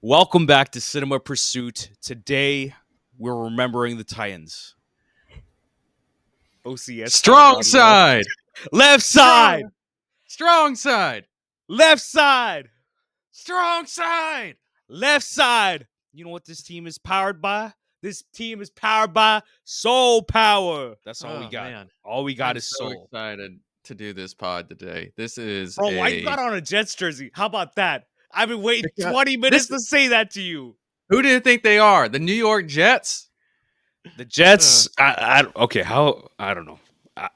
Welcome back to Cinema Pursuit. Today, we're remembering the Titans. OCS kind of Strong loud, bro. side. Left side! Strong side. Left side! Strong side. Left side! You know what this team is powered by? This team is powered by soul power. That's all we Oh got. man, All we got I'm is so soul. excited to do this pod today. This is Bro, why you got on a Jets jersey? How about that? I've been waiting because 20 minutes this. to say that to you. Who do you think they are? The New York Jets. The Jets, okay, I don't know.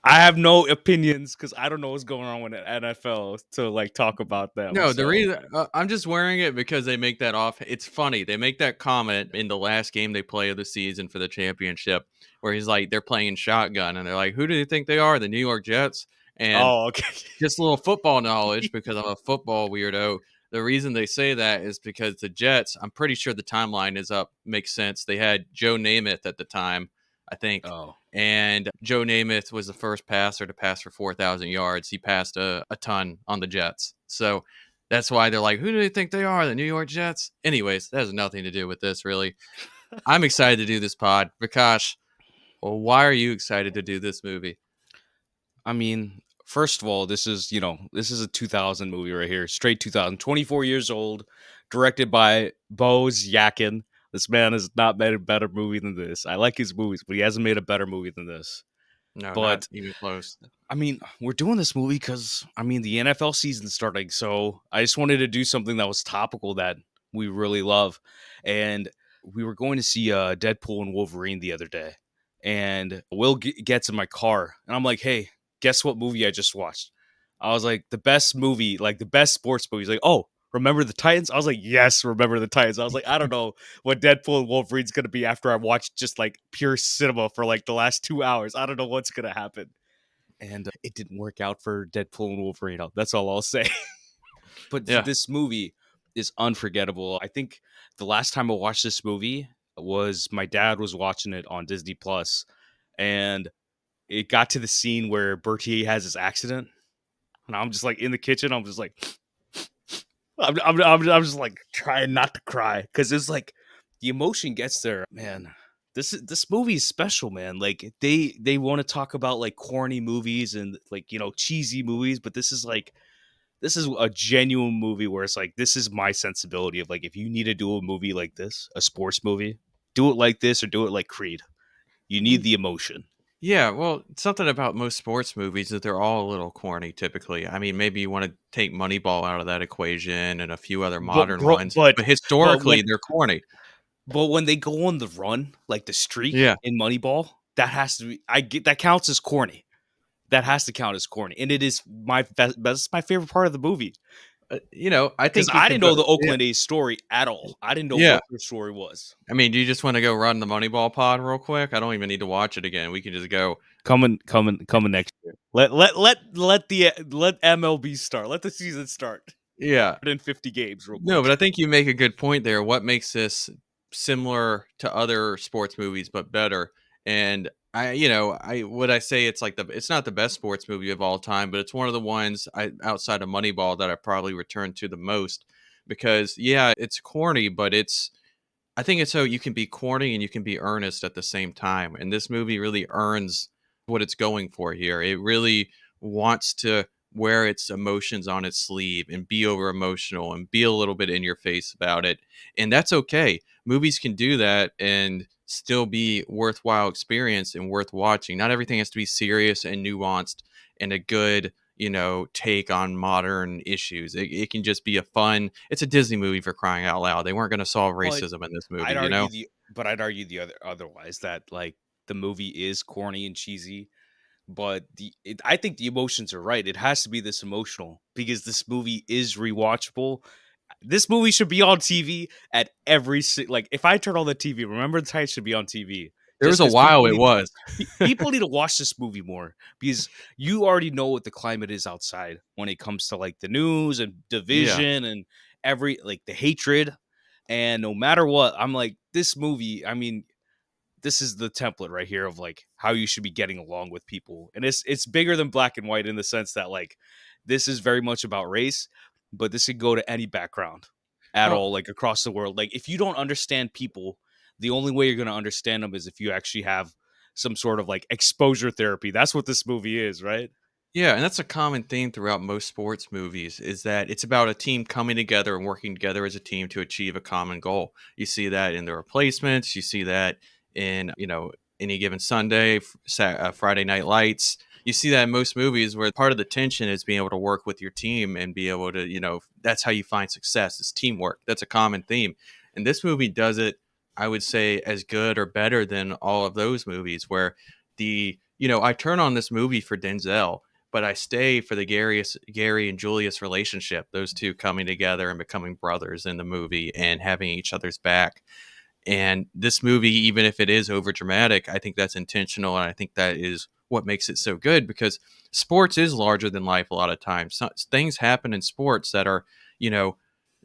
I have no opinions because I don't know what's going on with the NFL to like talk about them. No, the So reason I'm just wearing it because they make that off. It's funny. They make that comment in the last game they play of the season for the championship, where he's like, they're playing shotgun, and they're like, "Who do you think they are? The New York Jets?" And oh, okay. just a little football knowledge because I'm a football weirdo. The reason they say that is because the Jets, I'm pretty sure the timeline is up, makes sense. They had Joe Namath at the time, I think. Oh, And Joe Namath was the first passer to pass for 4,000 yards. He passed a ton on the Jets. So that's why they're like, who do they think they are? The New York Jets? Anyways, that has nothing to do with this, really. I'm excited to do this pod. Prakash, well, why are you excited to do this movie? I mean, first of all, this is a 2000 movie right here, straight 2000, 24 years old, directed by Bose Yakin. This man has not made a better movie than this. I like his movies, but he hasn't made a better movie than this. No, not But even close. I mean, we're doing this movie because the NFL season's starting, so I just wanted to do something that was topical that we really love. And we were going to see Deadpool and Wolverine the other day, and Will gets in my car, and I'm like, "Hey, guess what movie I just watched?" I was like, "The best movie, like the best sports movie." He's like, "Oh, Remember the Titans?" I was like, "Yes, Remember the Titans." I was like, "I don't know what Deadpool and Wolverine's gonna be after I watched just like pure cinema for like the last 2 hours. I don't know what's gonna happen." And it didn't work out for Deadpool and Wolverine. That's all I'll say. But Yeah. this movie is unforgettable. I think the last time I watched this movie was my dad was watching it on Disney Plus, and it got to the scene where Bertier has his accident, and I'm just like in the kitchen. I'm just like, I'm just like trying not to cry because it's like the emotion gets there, man. This movie is special, man. Like they want to talk about like corny movies and like cheesy movies, but this is a genuine movie where it's like this is my sensibility of like if you need to do a movie like this, a sports movie, do it like this or do it like Creed. You need the emotion. Yeah, well, something about most sports movies is they're all a little corny typically. I mean, maybe you want to take Moneyball out of that equation and a few other But modern bro, ones, but but but when historically they're corny. but when they go on the run, like the streak Yeah. in Moneyball, that has to be I get that counts as corny. That has to count as corny, and it is that's my favorite part of the movie I because think you I can didn't know put the yeah. Oakland A's story at all. I didn't know Yeah. what their story was. I mean, do you just want to go run the Moneyball pod real quick? I don't even need to watch it again. We can just go. Coming next year. Let MLB start. Let the season start. Yeah. 150 games, real No, but quick. I think you make a good point there. What makes this similar to other sports movies but better? And I would I say it's like it's not the best sports movie of all time, but it's one of the ones outside of Moneyball that I probably return to the most because yeah, it's corny, but I think it's so you can be corny and you can be earnest at the same time. And this movie really earns what it's going for here. It really wants to wear its emotions on its sleeve and be over emotional and be a little bit in your face about it. And that's okay. Movies can do that and still be worthwhile experience and worth watching. Not everything has to be serious and nuanced and a good take on modern issues. It can just be it's a Disney movie for crying out loud. They weren't going to solve Well, racism in this movie, I'd you argue know? I'd argue the otherwise that like the movie is corny and cheesy, but I think the emotions are right. It has to be this emotional because this movie is rewatchable. This movie should be on TV at like if I turn on the TV, Remember the Titans should be on TV There was just a because while it was. people need to watch this movie more because you already know what the climate is outside when it comes to like the news and Yeah. division and every like the hatred. And no matter what, I'm like, this movie, this is the template right here of like how you should be getting along with people. And it's bigger than black and white in the sense that like this is very much about race, but this could go to any background. at Well, all, like across the world. Like if you don't understand people, the only way you're going to understand them is if you actually have some sort of like exposure therapy. That's what this movie is, right? yeah, and that's a common theme throughout most sports movies is that it's about a team coming together and working together as a team to achieve a common goal. You see that in The Replacements, you see that in, Any Given Sunday, Friday Night Lights. You see that in most movies where part of the tension is being able to work with your team and be able to, that's how you find success is teamwork. That's a common theme. And this movie does it, I would say, as good or better than all of those movies where I turn on this movie for Denzel, but I stay for the Gary and Julius relationship, those two coming together and becoming brothers in the movie and having each other's back. And this movie, even if it is over dramatic, I think that's intentional, and I think that is what makes it so good because sports is larger than life a lot of times. Things happen in sports that are, you know,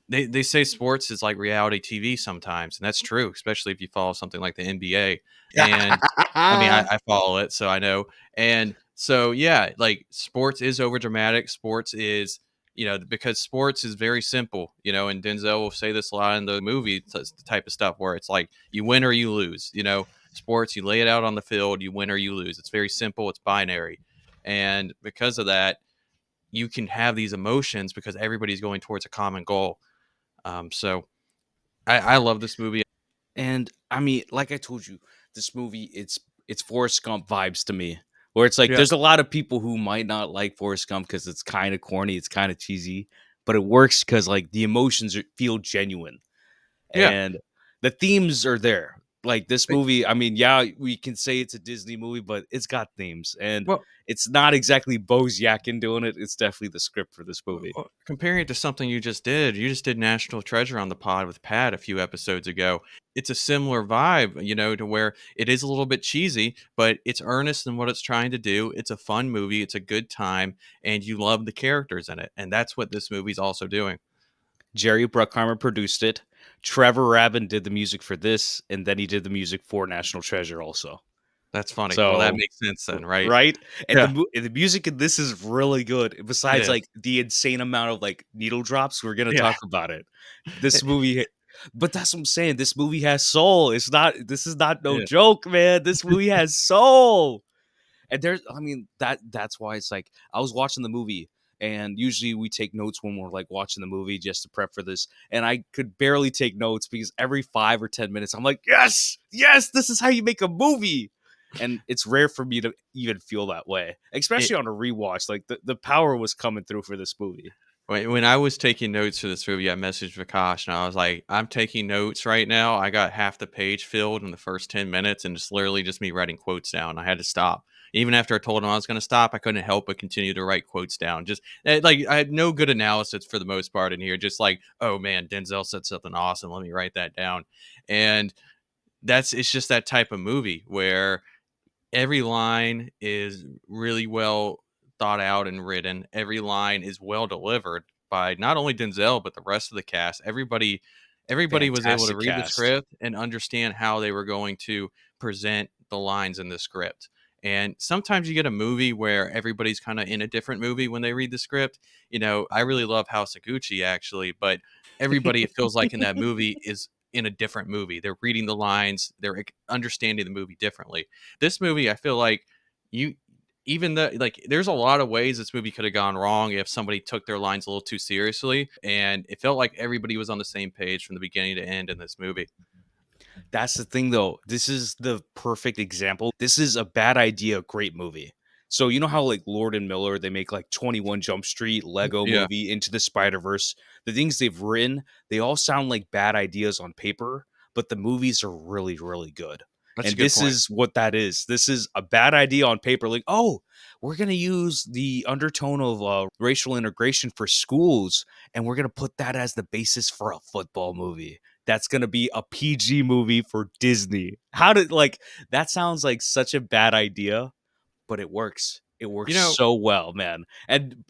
they say sports is like reality TV sometimes, and that's true, especially if you follow something like the NBA. And I mean, I follow it, so I know. And so, yeah, like sports is over dramatic. Sports is, because sports is very simple, and Denzel will say this a lot in the movie, it's the type of stuff where it's like you win or you lose, sports, you lay it out on the field, you win or you lose. It's very simple, it's binary. And because of that, you can have these emotions because everybody's going towards a common goal. So I love this movie. And I mean, like I told you, this movie it's Forrest Gump vibes to me. Where it's like Yeah. there's a lot of people who might not like Forrest Gump because it's kind of corny, it's kind of cheesy, but it works because like the emotions feel genuine Yeah. and the themes are there. Like this movie, I mean, yeah, we can say it's a Disney movie, but it's got themes, and Well, it's not exactly Bose Yakin doing it. It's definitely the script for this movie. comparing it to something you just did National Treasure on the pod with Pat a few episodes ago. It's a similar vibe, to where it is a little bit cheesy, but it's earnest in what it's trying to do. It's a fun movie, it's a good time, and you love the characters in it. And that's what this movie's also doing. Jerry Bruckheimer produced it. Trevor Rabin did the music for this, and then he did the music for National Treasure also. That's funny. Well, that So, makes sense then, right? right? And Yeah. the music in this is really good. It Besides, is. like the insane amount of like needle drops, we're gonna Yeah. talk about it. This movie, but that's what I'm saying. This movie has soul. It's not. This is not no Yeah. joke, man. This movie has soul. And there's, I mean, that's why it's like I was watching the movie, and usually we take notes when we're like watching the movie just to prep for this. And I could barely take notes because every 5 or 10 minutes I'm like, yes, yes, this is how you make a movie. And it's rare for me to even feel that way, It, especially on a rewatch. Like the power was coming through for this movie. when I was taking notes for this movie, I messaged Vikash and I was like, "I'm taking notes right now. I got half the page filled in the first 10 minutes, and it's literally just me writing quotes down. I had to stop. Even after I told him I was going to stop, I couldn't help but continue to write quotes down. Just like I had no good analysis for the most part in here. Just like, oh man, Denzel said something awesome. Let me write that down. And it's just that type of movie where every line is really well thought out and written. Every line is well delivered by not only Denzel but the rest of the cast. Everybody was able to Fantastic read the cast. script and understand how they were going to present the lines in the script. And sometimes you get a movie where everybody's kind of in a different movie when they read the script. I really love House of Gucci actually, but everybody it feels like in that movie is in a different movie. They're reading the lines, they're understanding the movie differently. This movie, I feel like you even the like there's a lot of ways this movie could have gone wrong if somebody took their lines a little too seriously, and it felt like everybody was on the same page from the beginning to end in this movie. That's the thing though. This is the perfect example. This is a bad idea, great movie. So you know how like Lord and Miller, they make like 21 Jump Street, Lego Yeah, movie, Into the Spider-Verse. The things they've written, they all sound like bad ideas on paper, but the movies are really, really good. that's a And good this point. is what that is. This is a bad idea on paper. Like, oh, we're gonna use the undertone of racial integration for schools, and we're gonna put that as the basis for a football movie that's going to be a PG movie for Disney. How did like that sounds like such a bad idea, but it works. It You works know, so well, man. And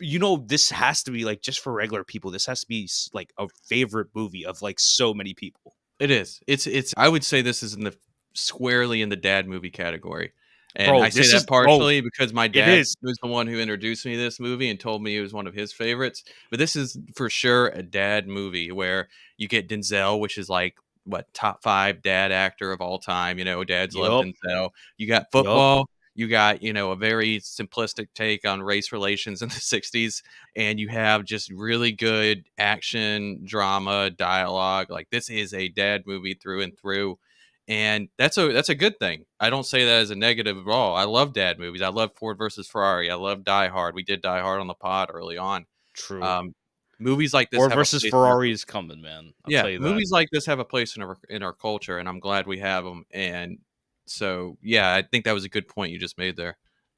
this has to be like just for regular people. This has to be like a favorite movie of like so many people. it is. It's I would say this is in the squarely in the dad movie category. And I Bro, say this that is oh, partially because my it dad is. was the one who introduced me to this movie and told me it was one of his favorites. But this is for sure a dad movie where you get Denzel, which is like what top 5 dad actor of all time. Dads love Yup, Denzel. You got yup. football. You got, a very simplistic take on race relations in the 60s. And you have just really good action, drama, dialogue. Like, this is a dad movie through and through, and that's a good thing. I don't say that as a negative at all. I love dad movies. I love Ford versus Ferrari. I love Die Hard. We did Die Hard on the pod early on. True. Um, Movies like this Ford have a versus place in our Ferrari is coming, man. I'll yeah, tell you that. movies like this have a place in our culture, and I'm glad we have them. And so, yeah, I think that was a good point you just made there.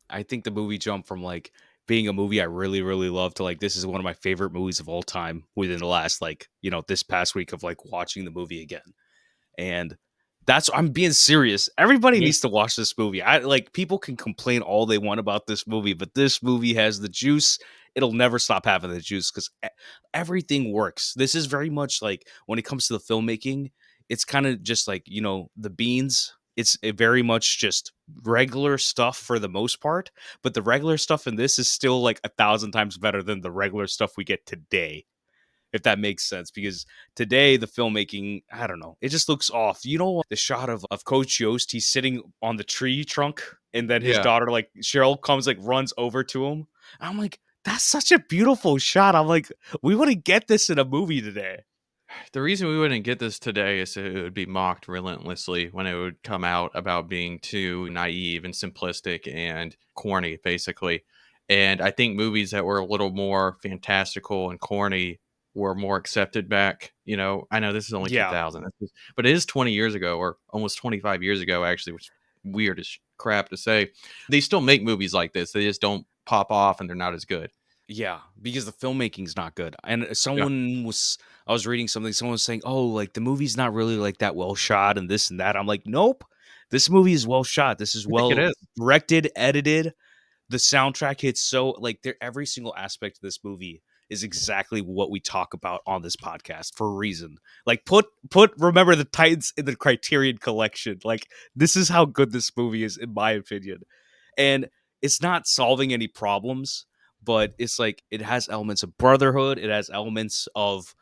I think the movie jumped from like being a movie I really, really love to like this is one of my favorite movies of all time within the last like, this past week of like watching the movie again. And that's I'm being serious. Everybody Yeah, needs to watch this movie. I like people can complain all they want about this movie, but this movie has the juice. It'll never stop having the juice because everything works. This is very much like when it comes to the filmmaking, it's kind of just like, the beans. It's very much just regular stuff for the most part, but the regular stuff in this is still like 1,000 times better than the regular stuff we get today, if that makes sense. Because today the filmmaking, I don't know, it just looks off. The shot of Coach Yost, he's sitting on the tree trunk, and then his yeah. daughter, like Cheryl, comes like runs over to him. I'm like, that's such a beautiful shot. I'm like, we wouldn't get this in a movie today. The reason we wouldn't get this today is it would be mocked relentlessly when it would come out about being too naive and simplistic and corny, basically. And I think movies that were a little more fantastical and corny were more accepted back. I know this is only Yeah, 2000, but it is 20 years ago or almost 25 years ago, actually, which is weird as crap to say. They still make movies like this. They just don't pop off and they're not as good. yeah, because the filmmaking's not good. And Yeah, I was reading something. Someone was saying, "Oh, like the movie's not really like that well shot, and this and that." I'm like, "Nope, this movie is well shot. This is I think it well is. directed, edited. The soundtrack hits so like there every single aspect of this movie is exactly what we talk about on this podcast for a reason. Like put Remember the Titans in the Criterion Collection. Like this is how good this movie is in my opinion. And it's not solving any problems, but it's like it has elements of brotherhood, it has elements of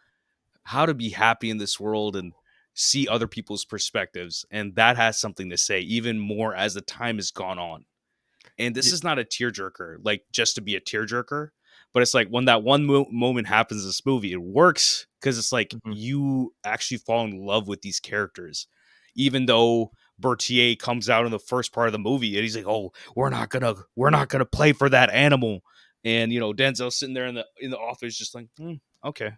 how to be happy in this world and see other people's perspectives, and that has something to say even more as the time has gone on. And this Y- is not a tearjerker, like just to be a tearjerker, but it's like when that one moment happens in this movie, it works because it's like mhm. you actually fall in love with these characters, even though Berthier comes out in the first part of the movie and he's like, "Oh, we're not gonna play for that animal," and Denzel's sitting there in the office just like, "Okay,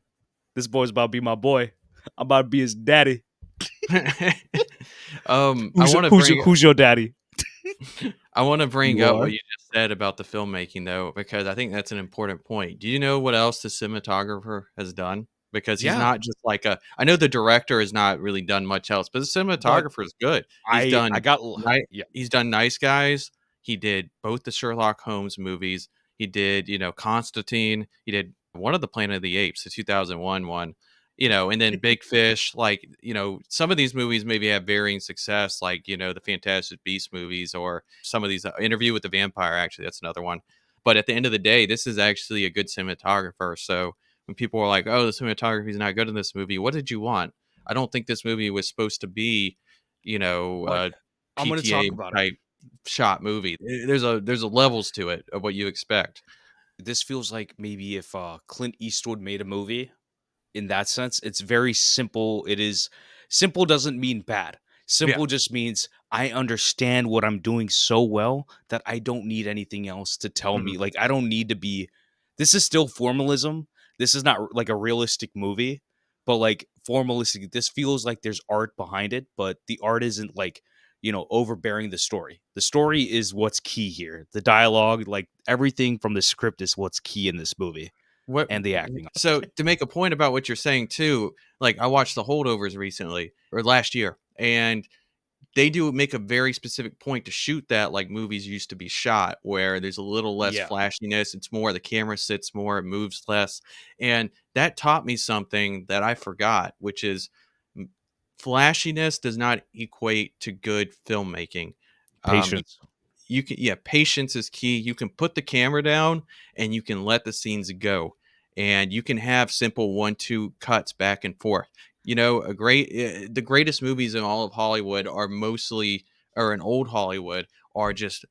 this boy's about to be my boy. I'm about to be his daddy. I Who's want to who's your, bring who's your daddy? I want to bring You up what are." you just said about the filmmaking, though, because I think that's an important point. Do you know what else the cinematographer has done? Because he's Yeah, not just like a. I know the director has not really done much else, but the but cinematographer is good. I got yeah. He's done Nice Guys. He did both the Sherlock Holmes movies. He did, Constantine. He did one of the Planet of the Apes, the 2001 one. And then Big Fish. Like, some of these movies maybe have varying success, like, the Fantastic Beast movies or some of these Interview with the Vampire, actually, that's another one. But at the end of the day, this is actually a good cinematographer. So when people were like, oh, the cinematography is not good in this movie, what did you want? I don't think this movie was supposed to be, But I'm gonna PTA talk about it. type shot movie. There's a levels to it of what you expect. This feels like maybe if Clint Eastwood made a movie in that sense. It's very simple. It is simple doesn't mean bad. Yeah. Simple just means I understand what I'm doing so well that I don't need anything else to tell Mhm. me. Like I don't need to be this is still formalism. This is not like a realistic movie, but like formalistic. This feels like there's art behind it, but the art isn't like, overbearing the story. The story is what's key here. The dialogue, like everything from the script is what's key in this movie What and the acting. so to make a point about what you're saying too, like I watched The Holdovers recently or last year, and they do make a very specific point to shoot that like movies used to be shot, where there's a little less Yeah. flashiness. It's more the camera sits more, it moves less, and that taught me something that I forgot, which is m- flashiness does not equate to good filmmaking. Um, Patience. you can, yeah, patience is key. You can put the camera down and you can let the scenes go, and you can have simple 1-2 cuts back and forth. You know, the greatest movies in all of Hollywood are mostly, or in old Hollywood, are just,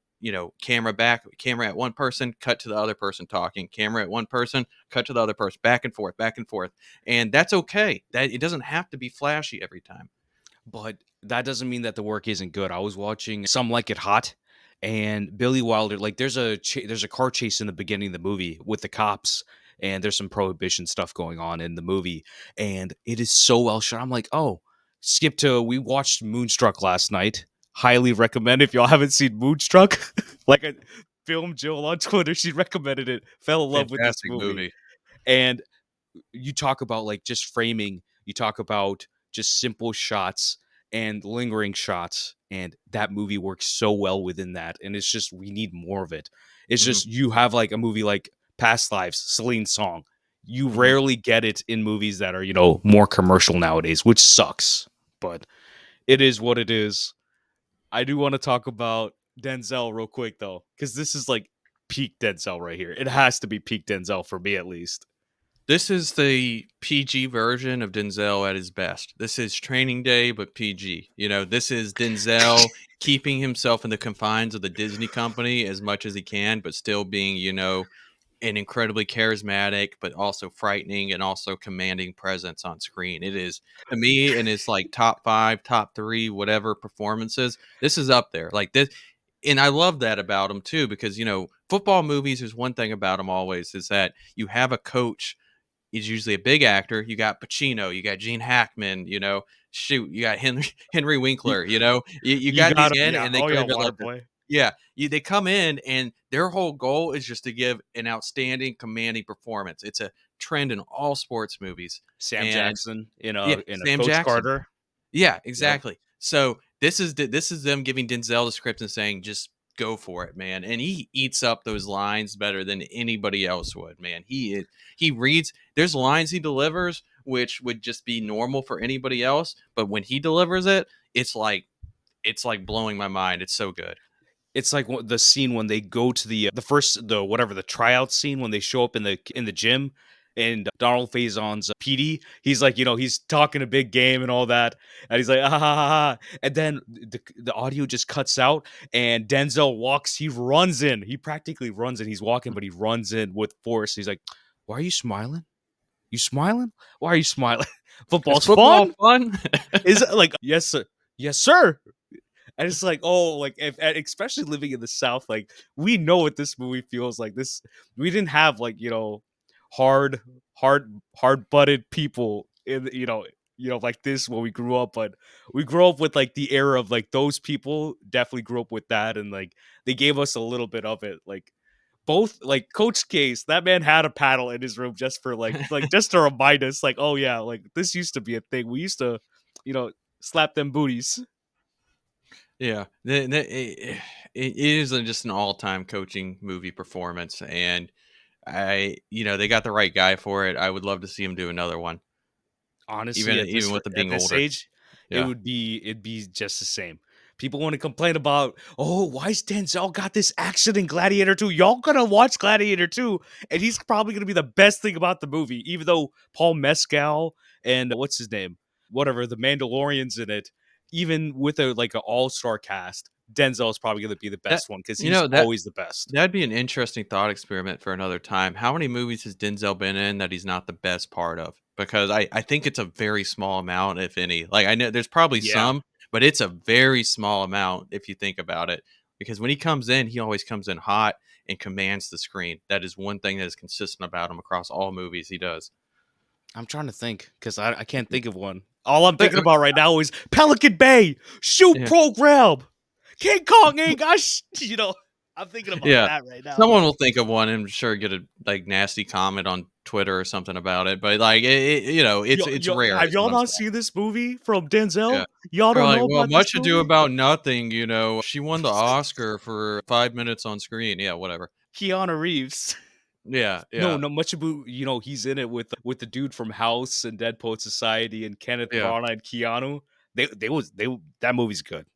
camera back, camera at one person, cut to the other person talking, camera at one person, cut to the other person, back and forth, and that's okay. That it doesn't have to be flashy every time. But that doesn't mean that the work isn't good. I was watching Some Like It Hot, and Billy Wilder, like there's a car chase in the beginning of the movie with the cops, and there's some prohibition stuff going on in the movie, and it is so well shot. I'm like, oh, skip to we watched Moonstruck last night. Highly recommend if y'all haven't seen Moonstruck. Like I filmed Jill on Twitter, she recommended it. Fell in love with this Fantastic movie, movie. and you talk about like just framing, you talk about just simple shots and lingering shots, and that movie works so well within that, and it's just we need more of it. It's Mhm, just you have like a movie like Past Lives, Celine Song. You mhm. rarely get it in movies that are, more commercial nowadays, which sucks, but it is what it is. I do want to talk about Denzel real quick though, because this is like peak Denzel right here. It has to be peak Denzel for me at least. This is the PG version of Denzel at his best. This is Training Day, but PG. You know, this is Denzel keeping himself in the confines of the Disney company as much as he can, but still being, an incredibly charismatic, but also frightening and also commanding presence on screen. It is, to me, in his like top five, top three, whatever performances. This is up there. Like this, and I love that about him too, because football movies. There's one thing about them always is that you have a coach. He's usually a big actor. You got Pacino, you got Gene Hackman, shoot, you got Henry You, Winkler. You you got these got him, in, yeah. and they Oh go yeah, to Water like the, Boy. yeah, they come in, and their whole goal is just to give an outstanding, commanding performance. It's a trend in all sports movies, Sam and Jackson yeah, in a Sam Coach Jackson. Carter. Yeah, Yep. exactly. So this is them giving Denzel the script and saying, "Just go for it, man." And he eats up those lines better than anybody else would, man. He reads. There's lines he delivers which would just be normal for anybody else, but when he delivers it, it's like blowing my mind. It's so good. It's like the scene when they go to the first the whatever the tryout scene when they show up in the gym, and Donald Faison's PD. He's like, he's talking a big game and all that, and he's like, ah, ha, ha, ha. And then the audio just cuts out, and Denzel walks. He runs in. He practically runs in. He's walking, but he runs in with force. He's like, "Why are you smiling? You smiling? Why are you smiling? Is Football's football fun." fun? Is it like, yes, sir. Yes, sir. And it's like, oh, like if and especially living in the South, like we know what this movie feels like. This we didn't have like, hard, hard butted people in like this when we grew up, but we grew up with like the era of like those people definitely grew up with that, and like they gave us a little bit of it. Like both like Coach Case, that man had a paddle in his room just for like just to remind us, like, oh yeah, like this used to be a thing. We used to, you know, slap them booties. Yeah, it is just an all-time coaching movie performance, and they got the right guy for it. I would love to see him do another one, Honestly, even with it at being this older. age, Yeah. it'd be just the same. People want to complain about, oh, why's Denzel got this action in Gladiator 2? Y'all gonna watch Gladiator 2, and he's probably gonna be the best thing about the movie, even though Paul Mescal and what's his name? Whatever, the Mandalorian's in it, even with a like an all-star cast, Denzel is probably gonna be the That best one because you he's know, that always the best. that'd be an interesting thought experiment for another time. How many movies has Denzel been in that he's not the best part of? Because I think it's a very small amount, if any. Like, I know there's probably Yeah. some, but it's a very small amount if you think about it. Because when he comes in, he always comes in hot and commands the screen. That is one thing that is consistent about him across all movies he does. I'm trying to think because I can't think of one. All I'm But, thinking about right now is Pelican Bay shoot yeah. program. King Kong ain't got I'm thinking about Yeah. that right now. Someone will think of one and sure get a like nasty comment on Twitter or something about it, but like it's rare Have is what y'all I'm not saying. seen this movie from Yeah. Denzel? Y'all They're don't like, know "Well, about this much ado movie? about nothing, she won the Oscar for 5 minutes on screen." Yeah, whatever. Keanu Reeves. Yeah, No, yeah, no much about he's in it with the dude from House and Dead Poet Society and Kenneth yeah. Branagh and Keanu. They that movie's good.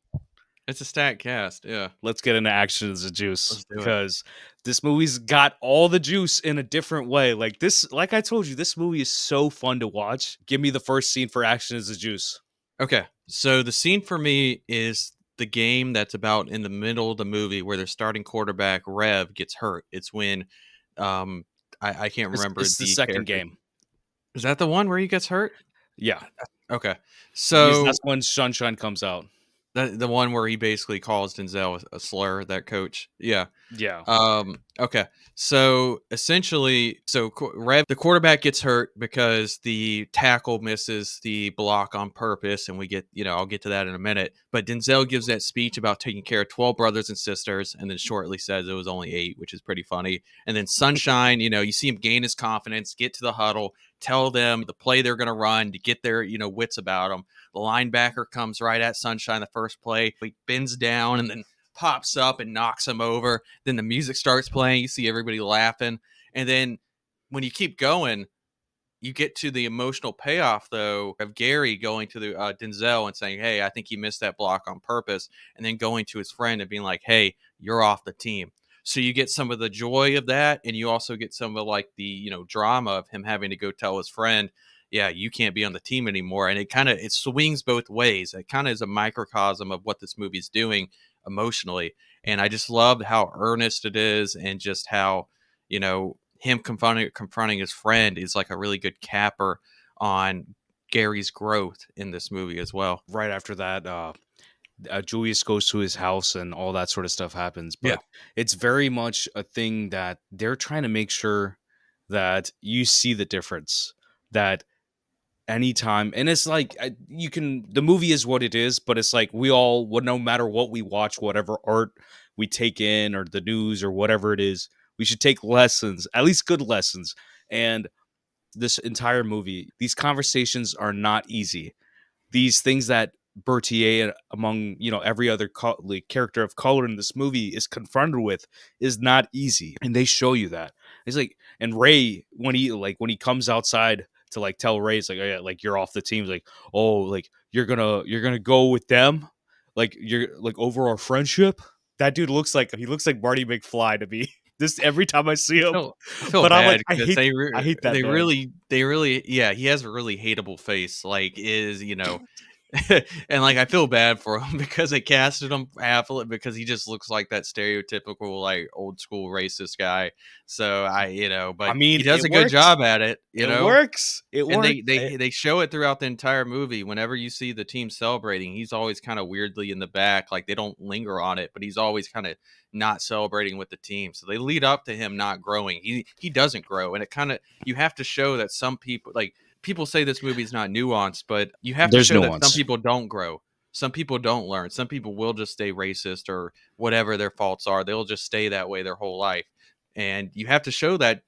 It's a stacked cast. Yeah, Let's get into Action is the Juice let's do it. because this movie's got all the juice in a different way. Like this, like I told you, this movie is so fun to watch. Give me the first scene for Action is the Juice. Okay, so the scene for me is the game that's about in the middle of the movie where their starting quarterback Rev gets hurt. It's when um I can't remember It's the the second character. game. Is that the one where he gets hurt? Yeah, Okay, because that's so when Sunshine comes out. the one where he basically calls Denzel a slur, that coach. Yeah. Yeah. Okay. So essentially, Rev, the quarterback gets hurt because the tackle misses the block on purpose, and we get, I'll get to that in a minute. But Denzel gives that speech about taking care of 12 brothers and sisters, and then shortly says it was only 8, which is pretty funny. And then Sunshine, you see him gain his confidence, get to the huddle, tell them the play they're going to run to get their, wits about them. The linebacker comes right at Sunshine the first play. He bends down and then pops up and knocks him over. Then the music starts playing. You see everybody laughing. And then when you keep going, you get to the emotional payoff, though, of Gary going to the Denzel and saying, "Hey, I think he missed that block on purpose," and then going to his friend and being like, "Hey, you're off the team." So you get some of the joy of that, and you also get some of like the drama of him having to go tell his friend, "Yeah, you can't be on the team anymore." And it swings both ways. It kind of is a microcosm of what this movie is doing emotionally, and I just love how earnest it is, and just how him confronting his friend is like a really good capper on Gary's growth in this movie as well. Right after that, Julius goes to his house and all that sort of stuff happens. Yeah. But it's very much a thing that they're trying to make sure that you see the difference. That anytime, and it's like you can, the movie is what it is, but it's like we all would, no matter what we watch, whatever art we take in or the news or whatever it is, we should take lessons, at least good lessons. And this entire movie, these conversations are not easy. These things that Berthier, among every other like, character of color in this movie, is confronted with is not easy, and they show you that. It's like, and Ray, when he comes outside to like tell Ray, it's like, oh yeah, like you're off the team. It's like, oh, like you're gonna go with them, like you're like over our friendship. That dude looks like Marty McFly to me. This every time I see him, I feel but I'm like, bad because I hate that they man. really, yeah, he has a really hateable face, like, and like I feel bad for him because they casted him Affleck because he just looks like that stereotypical like old school racist guy. So I but he mean, does it a good works. job at it, It works. It and works. they show it throughout the entire movie. Whenever you see the team celebrating, he's always kind of weirdly in the back, like they don't linger on it, but he's always kind of not celebrating with the team. So they lead up to him not growing. He doesn't grow, and it kind of, you have to show that some people, like, people say this movie is not nuanced, but you have to There's show that some nuance. people don't grow. Some people don't learn. Some people will just stay racist or whatever their faults are. They'll just stay that way their whole life. And you have to show that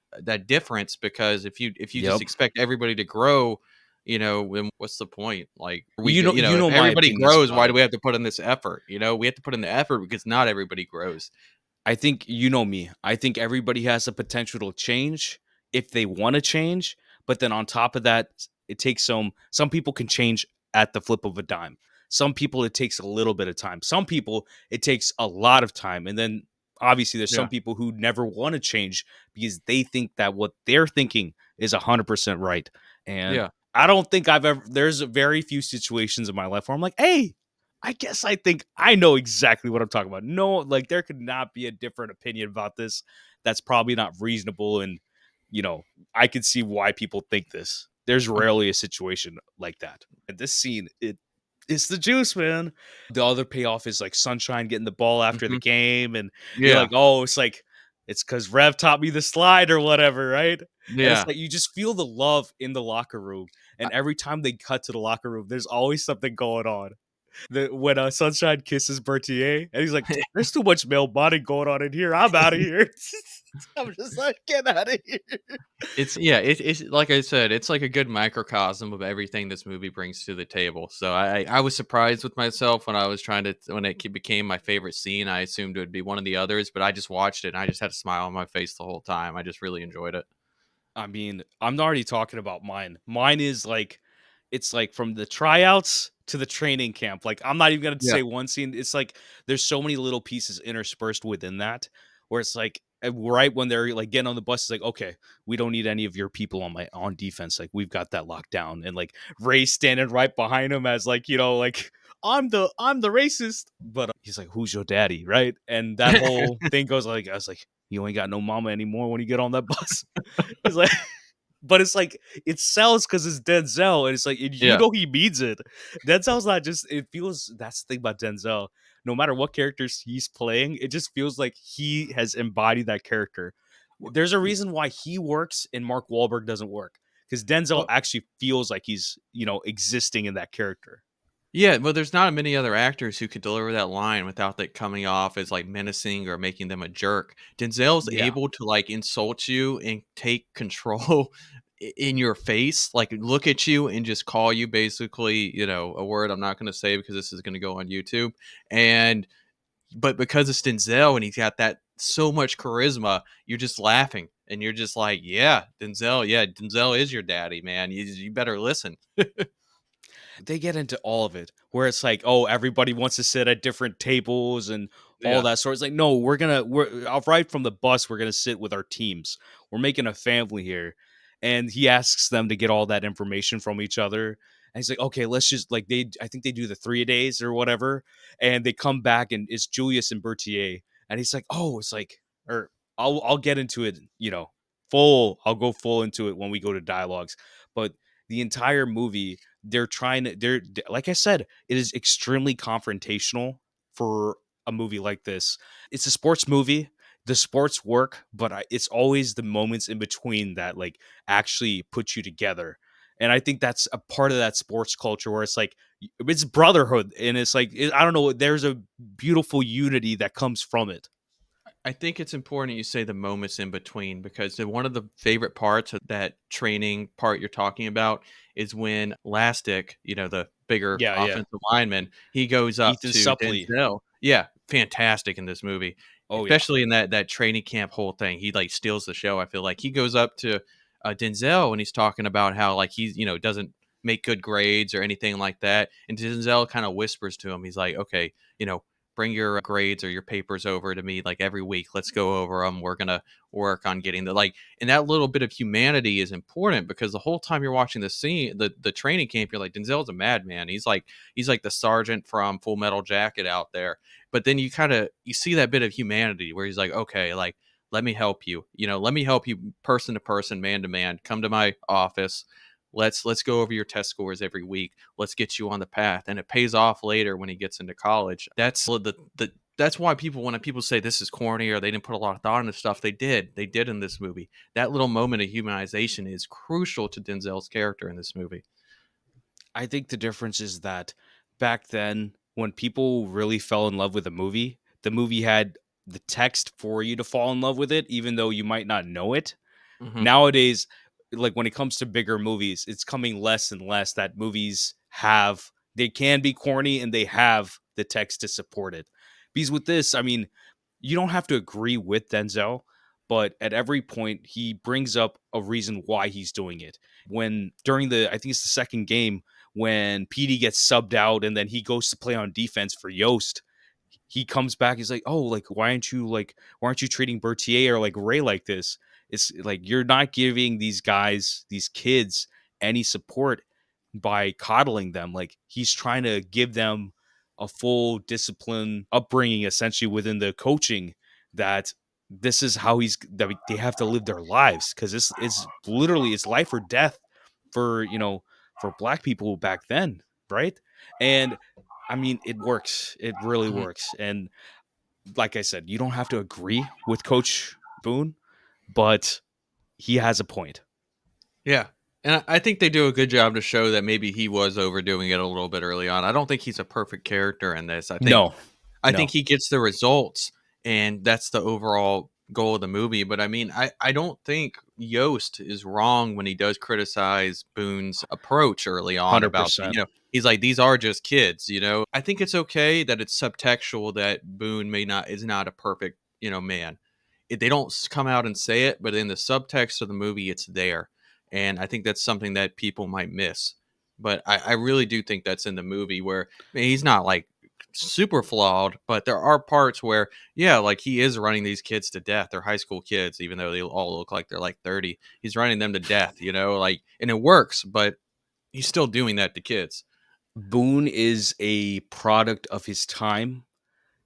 difference, because if you just Yep. expect everybody to grow, then what's the point? Like, You if know my everybody opinions grows, about why do it. we have to put in this effort? We have to put in the effort because not everybody grows. I think you know me. I think everybody has the potential to change if they want to change, but then on top of that, it takes some people can change at the flip of a dime. Some people it takes a little bit of time. Some people it takes a lot of time. And then obviously there's some Yeah. people who never want to change because they think that what they're thinking is 100% right. And Yeah. I don't think I've ever there's very few situations in my life where I'm like, "Hey, I guess I think I know exactly what I'm talking about." No, like there could not be a different opinion about this. That's probably not reasonable. And, you know, I could see why people think this. There's rarely a situation like that. And this scene, it's the juice, man. The other payoff is like Sunshine getting the ball after the Mhm. game. And you're Yeah. like, oh, it's because Rev taught me the slide or whatever, right? And it's Yeah. like you just feel the love in the locker room. And every time they cut to the locker room, there's always something going on. When Sunshine kisses Berthier, and he's like, "There's too much male bonding going on in here. I'm out of here." I'm just like, "Get out of here." It's like I said, it's like a good microcosm of everything this movie brings to the table. So I was surprised with myself when I was trying to when it became my favorite scene. I assumed it would be one of the others, but I just watched it and I just had a smile on my face the whole time. I just really enjoyed it. I mean, I'm already talking about mine. Mine is like it's like from the tryouts to the training camp. Like I'm not even gonna Yeah. say one scene. It's like there's so many little pieces interspersed within that, where it's like right when they're like getting on the bus, it's like okay, we don't need any of your people on defense. Like we've got that locked down. And like Ray standing right behind him as like like I'm the racist, but he's like who's your daddy, right? And that whole thing goes like I was like you ain't got no mama anymore when you get on that bus. It's like but it's like it sells because it's Denzel, and it's like and Yeah. he means it. Denzel's not just. It feels that's the thing about Denzel. No matter what characters he's playing, it just feels like he has embodied that character. Wh- There's a y- reason why he works and Mark Wahlberg doesn't work because Denzel Well, actually feels like he's existing in that character. yeah, well, there's not many other actors who could deliver that line without that coming off as like menacing or making them a jerk. Denzel's Yeah, able to like insult you and take control in your face, like look at you and just call you basically, a word I'm not going to say because this is going to go on YouTube. And but because it's Denzel and he's got that so much charisma, you're just laughing and you're just like, yeah, Denzel is your daddy, man. You better listen. they get into all of it where it's like, oh, everybody wants to sit at different tables and all Yeah. that sort. It's like, no, we're right from the bus. We're gonna sit with our teams. We're making a family here, and he asks them to get all that information from each other. And he's like, okay, let's just like I think they do the 3 days or whatever, and they come back and it's Julius and Bertier, and he's like, oh, it's like, or I'll get into it, full. I'll go full into it when we go to dialogues, but the entire movie they're trying to they're like I said, it is extremely confrontational for a movie like this. It's a sports movie. The sports work, but it's always the moments in between that like actually put you together. And I think that's a part of that sports culture where it's like it's brotherhood, and it's like I don't know. There's a beautiful unity that comes from it. I think it's important you say the moments in between because one of the favorite parts of that training part you're talking about is when Lastic, the bigger Yeah, yeah. offensive lineman, he goes up Ethan to Suplee. Denzel. Yeah, fantastic in this movie, Oh yeah. especially in that training camp whole thing. He like steals the show. I feel like he goes up to Denzel and he's talking about how like he's doesn't make good grades or anything like that, and Denzel kind of whispers to him. He's like, okay, bring your grades or your papers over to me like every week. Let's go over them. We're gonna work on getting the like, and that little bit of humanity is important because the whole time you're watching the scene, the training camp, you're like, Denzel's a madman. He's like the sergeant from Full Metal Jacket out there. But then you see that bit of humanity where he's like, okay, like let me help you. Let me help you person to person, man to man. Come to my office. Let's go over your test scores every week. Let's get you on the path, and it pays off later when he gets into college. That's why when people say this is corny or they didn't put a lot of thought into stuff, they did in this movie. That little moment of humanization is crucial to Denzel's character in this movie. I think the difference is that back then, when people really fell in love with a movie, the movie had the text for you to fall in love with it, even though you might not know it. Hmm. Nowadays, like when it comes to bigger movies, it's coming less and less that movies they can be corny and they have the text to support it. Because with this, I mean, you don't have to agree with Denzel, but at every point he brings up a reason why he's doing it. When during I think it's the second game when PD gets subbed out and then he goes to play on defense for Yost, he comes back. He's like, "Oh, like why aren't you treating Bertier or like Ray like this? It's like you're not giving these guys, these kids, any support by coddling them. Like he's trying to give them a full discipline upbringing, essentially within the coaching that this is how that they have to live their lives because it's literally it's life or death for for black people back then, right? And I mean, it works. It really Hmm. works. And like I said, you don't have to agree with Coach Boone, but he has a point. Yeah. And I think they do a good job to show that maybe he was overdoing it a little bit early on. I don't think he's a perfect character in this. I think No, I think no, he gets the results, and that's the overall goal of the movie. But I mean, I don't think Yost is wrong when he does criticize Boone's approach early on about 100%. he's like these are just kids. I think it's okay that it's subtextual that Boone may not is not a perfect man. They don't come out and say it, but in the subtext of the movie, it's there, and I think that's something that people might miss. But I really do think that's in the movie where, I mean, he's not like super flawed, but there are parts where, yeah, like he is running these kids to death. They're high school kids, even though they all look like they're like 30. He's running them to death, like, and it works, but he's still doing that to kids. Boone is a product of his time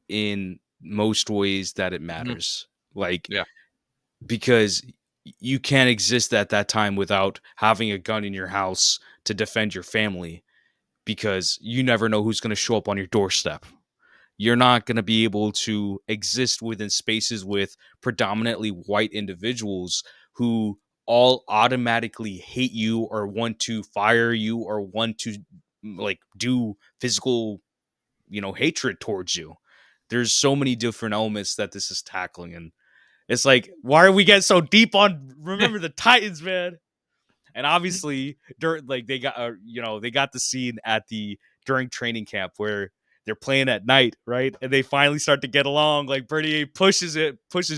in most ways that it Mhm. matters. Like, Yeah. because you can't exist at that time without having a gun in your house to defend your family, because you never know who's going to show up on your doorstep. You're not going to be able to exist within spaces with predominantly white individuals who all automatically hate you or want to fire you or want to like do physical, hatred towards you. There's so many different elements that this is tackling, and it's like, why are we getting so deep on Remember the Titans, man? And obviously, during like they got the scene at the during training camp where they're playing at night, right? And they finally start to get along. Like Bernier pushes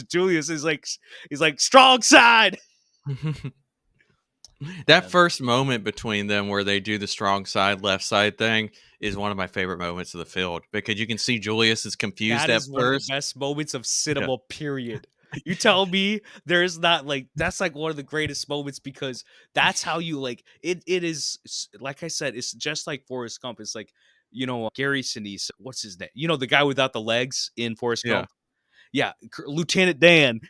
Julius. He's like strong side. That And first moment between them where they do the strong side, left side thing is one of my favorite moments of the field because you can see Julius is confused that at is one of the first. best moments of Yeah. cinema, period. You tell me there's not like that's like one of the greatest moments because that's how you like it is like I said, it's just like Forrest Gump. It's like, Gary Sinise, what's his name? The guy without the legs in Forrest Yeah. Gump. Yeah, Lieutenant Dan.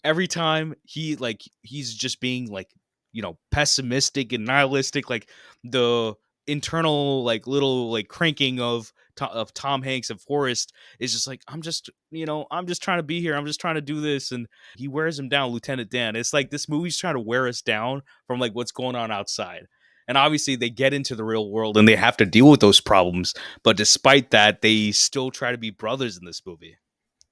Every time he's just being like, pessimistic and nihilistic, like the internal like little like cranking of Tom Hanks and Forrest is just like, I'm just trying to be here, I'm just trying to do this, and he wears him down. Lieutenant Dan, it's like this movie's trying to wear us down from like what's going on outside. And obviously they get into the real world and they have to deal with those problems, but despite that they still try to be brothers in this movie.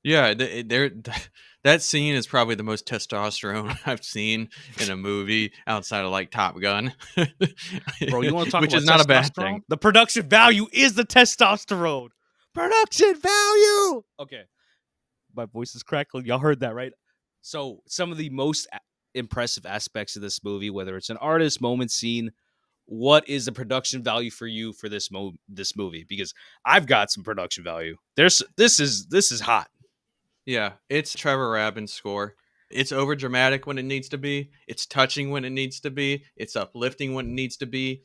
Yeah, that scene is probably the most testosterone I've seen in a movie outside of like Top Gun, Bro, you want to talk which is about not a bad thing. testosterone? The production value is the testosterone. Production value. Okay, my voice is crackling. Y'all heard that, right? So, some of the most impressive aspects of this movie, whether it's an artist, moment, scene, what is the production value for you for this movie? Because I've got some production value. This is hot. Yeah, it's Trevor Rabin's score. It's over dramatic when it needs to be. It's touching when it needs to be. It's uplifting when it needs to be.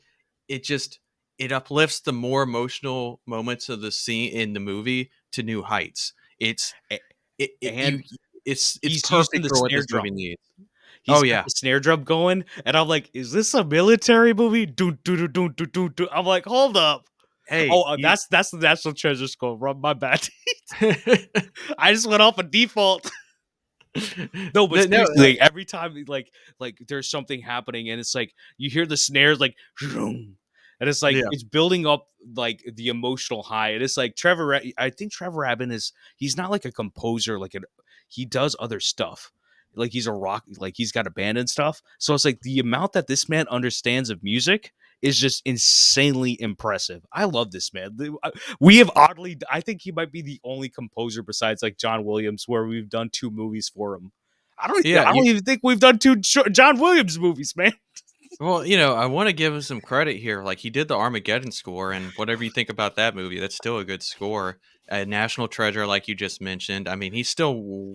It just it uplifts the more emotional moments of the scene in the movie to new heights. It's A- it you And it's he's using perfect the for what snare this movie drum. needs. Oh He's got yeah. the snare drum going, and I'm like, "Is this a military movie?" Do do do do do do do. I'm like, "Hold up." Hey, Oh, you that's the National Treasure score. My bad. I just went off a default. No, but No, seriously, like, every time like there's something happening, and it's like you hear the snares like, and it's like yeah. it's building up like the emotional high. And it's like I think Trevor Rabin he's not like a composer, he does other stuff. Like he's a rock, like he's got a band and stuff. So it's like the amount that this man understands of music is just insanely impressive. I love this man. We have oddly, I think he might be the only composer besides like John Williams where we've done two movies for him. Yeah, I don't even think we've done two John Williams movies, man. well, I want to give him some credit here. Like he did the Armageddon score, and whatever you think about that movie, that's still a good score. National Treasure, like you just mentioned. I mean, he's still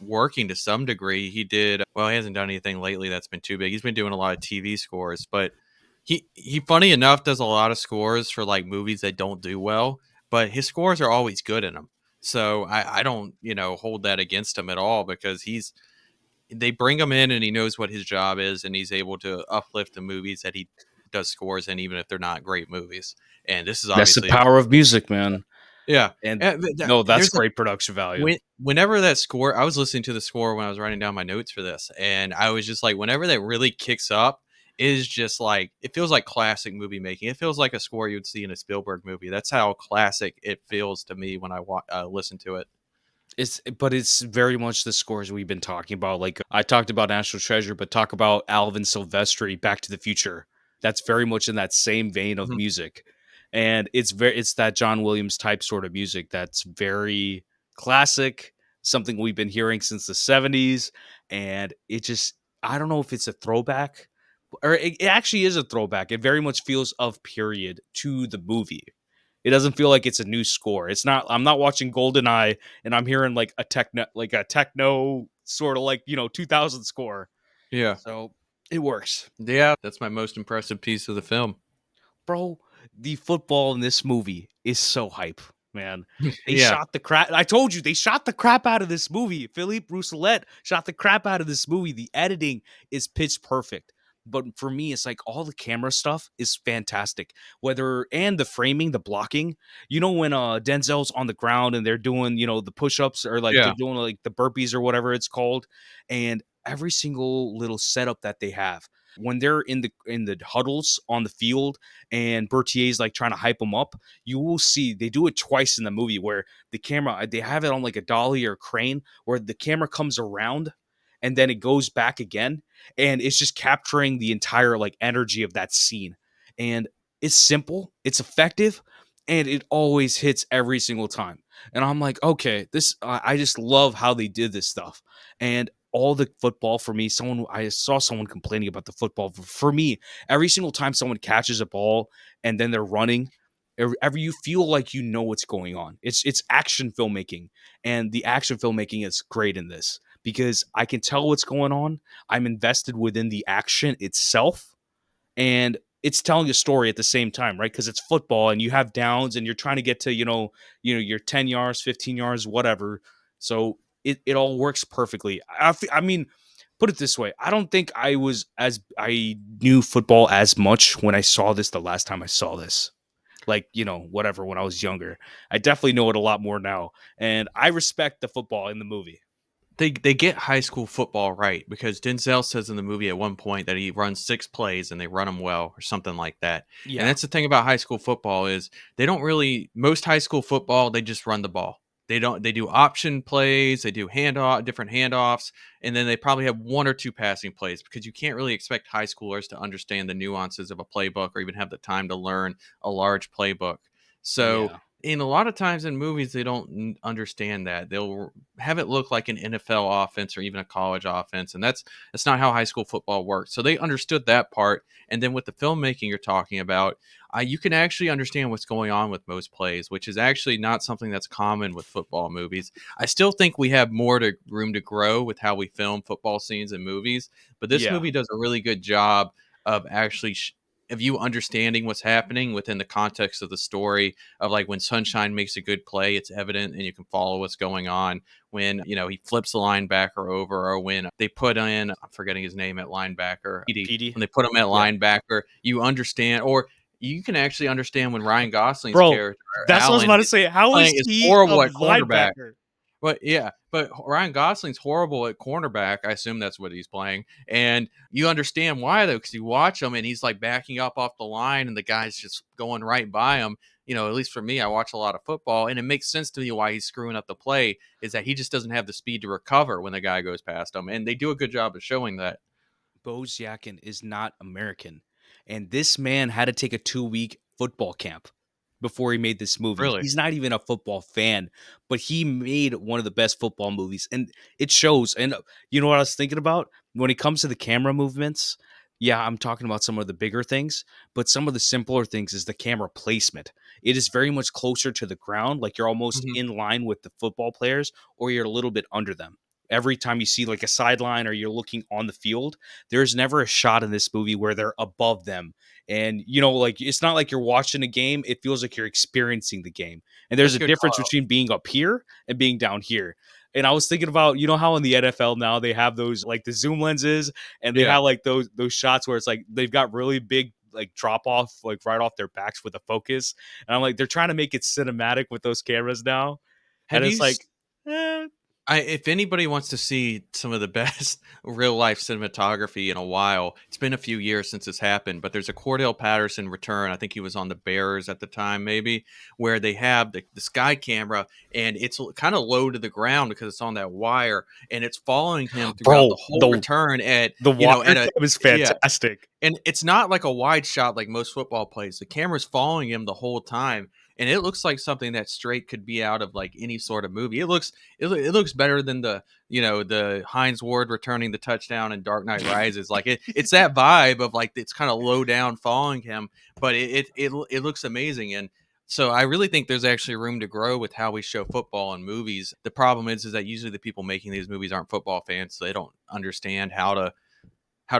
working to some degree. He did well. He hasn't done anything lately that's been too big. He's been doing a lot of TV scores, but he funny enough does a lot of scores for like movies that don't do well. But his scores are always good in them. So I don't hold that against him at all because they bring him in and he knows what his job is and he's able to uplift the movies that he does scores in even if they're not great movies. And this is That's the obviously power of music, man. yeah. And no, that's There's a great production value. whenever that score, I was listening to the score when I was writing down my notes for this, and I was just like, whenever that really kicks up, it is just like it feels like classic movie making. It feels like a score you'd see in a Spielberg movie. That's how classic it feels to me when I listen to it. But it's very much the scores we've been talking about. Like I talked about National Treasure, but talk about Alvin Silvestri, Back to the Future. That's very much in that same vein of Mhm. music. And it's that John Williams type sort of music that's very classic, something we've been hearing since the 70s. And it just, I don't know if it's a throwback, or it actually is a throwback. It very much feels of period to the movie. It doesn't feel like it's a new score. It's not. I'm not watching GoldenEye and I'm hearing like a techno sort of like 2000 score. Yeah. So it works, Yeah, that's my most impressive piece of the film. bro. The football in this movie is so hype, man. They Yeah. shot the crap. I told you they shot the crap out of this movie. Philippe Rousselet shot the crap out of this movie. The editing is pitch perfect. But for me, it's like all the camera stuff is fantastic. Whether and the framing, the blocking. When Denzel's on the ground and they're doing, the push-ups or like they're Yeah. doing like the burpees or whatever it's called, and every single little setup that they have when they're in the huddles on the field and Berthier's like trying to hype them up, you will see they do it twice in the movie where the camera they have it on like a dolly or a crane where the camera comes around and then it goes back again and it's just capturing the entire like energy of that scene. And it's simple, it's effective, and it always hits every single time. And I'm like, okay, this I just love how they did this stuff. And all the football for me, I saw someone complaining about the football. For me, every single time someone catches a ball and then they're running, every you feel like you know what's going on. It's action filmmaking, and the action filmmaking is great in this because I can tell what's going on. I'm invested within the action itself, and it's telling a story at the same time, right? Because it's football and you have downs and you're trying to get to, your 10 yards, 15 yards, whatever. So it all works perfectly. I mean, put it this way. I don't think I knew football as much when I saw this the last time I saw this. Like, whatever, when I was younger. I definitely know it a lot more now. And I respect the football in the movie. They get high school football right because Denzel says in the movie at one point that he runs 6 plays and they run them well or something like that. And Yeah. that's the thing about high school football is they don't really most high school football, they just run the ball. They do option plays, they do different handoffs, and then they probably have 1 or 2 passing plays because you can't really expect high schoolers to understand the nuances of a playbook or even have the time to learn a large playbook. So, Yeah. in a lot of times in movies, they don't understand that. They'll have it look like an NFL offense or even a college offense, and that's not how high school football works. So they understood that part, and then with the filmmaking you're talking about, you can actually understand what's going on with most plays, which is actually not something that's common with football movies. I still think we have more to room to grow with how we film football scenes in movies, but this Yeah. movie does a really good job of actually. Of you understanding what's happening within the context of the story of like when Sunshine makes a good play, it's evident and you can follow what's going on. When he flips the linebacker over, or when they put in I'm forgetting his name at linebacker, Edie, PD. when they put him at Yeah. linebacker, you understand, or you can actually understand when Ryan Gosling's Bro, character that's what I was Alan about to is say. How playing is is he a horrible at cornerback. linebacker? But yeah, but Ryan Gosling's horrible at cornerback. I assume that's what he's playing. And you understand why, though, because you watch him and he's like backing up off the line and the guy's just going right by him. At least for me, I watch a lot of football and it makes sense to me why he's screwing up the play is that he just doesn't have the speed to recover when the guy goes past him. And they do a good job of showing that. Bose Yakin is not American. And this man had to take a 2-week football camp before he made this movie. Really? He's not even a football fan, but he made one of the best football movies. And it shows. And you know what I was thinking about? When it comes to the camera movements, yeah, I'm talking about some of the bigger things, but some of the simpler things is the camera placement. It is very much closer to the ground, like you're almost Hmm. in line with the football players, or you're a little bit under them. Every time you see like a sideline or you're looking on the field, there's never a shot in this movie where they're above them. And like it's not like you're watching a game, it feels like you're experiencing the game. And there's That's a a good difference call. between being up here and being down here. And I was thinking about, how in the NFL now they have those like the zoom lenses and they Yeah. have like those shots where it's like they've got really big like drop off like right off their backs with a focus. And I'm like, they're trying to make it cinematic with those cameras now. And Have it's you like, eh, if anybody wants to see some of the best real life cinematography in a while, it's been a few years since this happened, but there's a Cordell Patterson return. I think he was on the Bears at the time, maybe, where they have the sky camera and it's kind of low to the ground because it's on that wire and it's following him throughout the bro, whole the return at, the wire at a, cam is yeah, fantastic. and it's not like a wide shot like most football plays. The camera's following him the whole time. and it looks like something that straight could be out of like any sort of movie. It looks better than the Hines Ward returning the touchdown in Dark Knight Rises. Like it's that vibe of like it's kind of low down following him, but it looks amazing. And so I really think there's actually room to grow with how we show football in movies. The problem is that usually the people making these movies aren't football fans, so they don't understand how to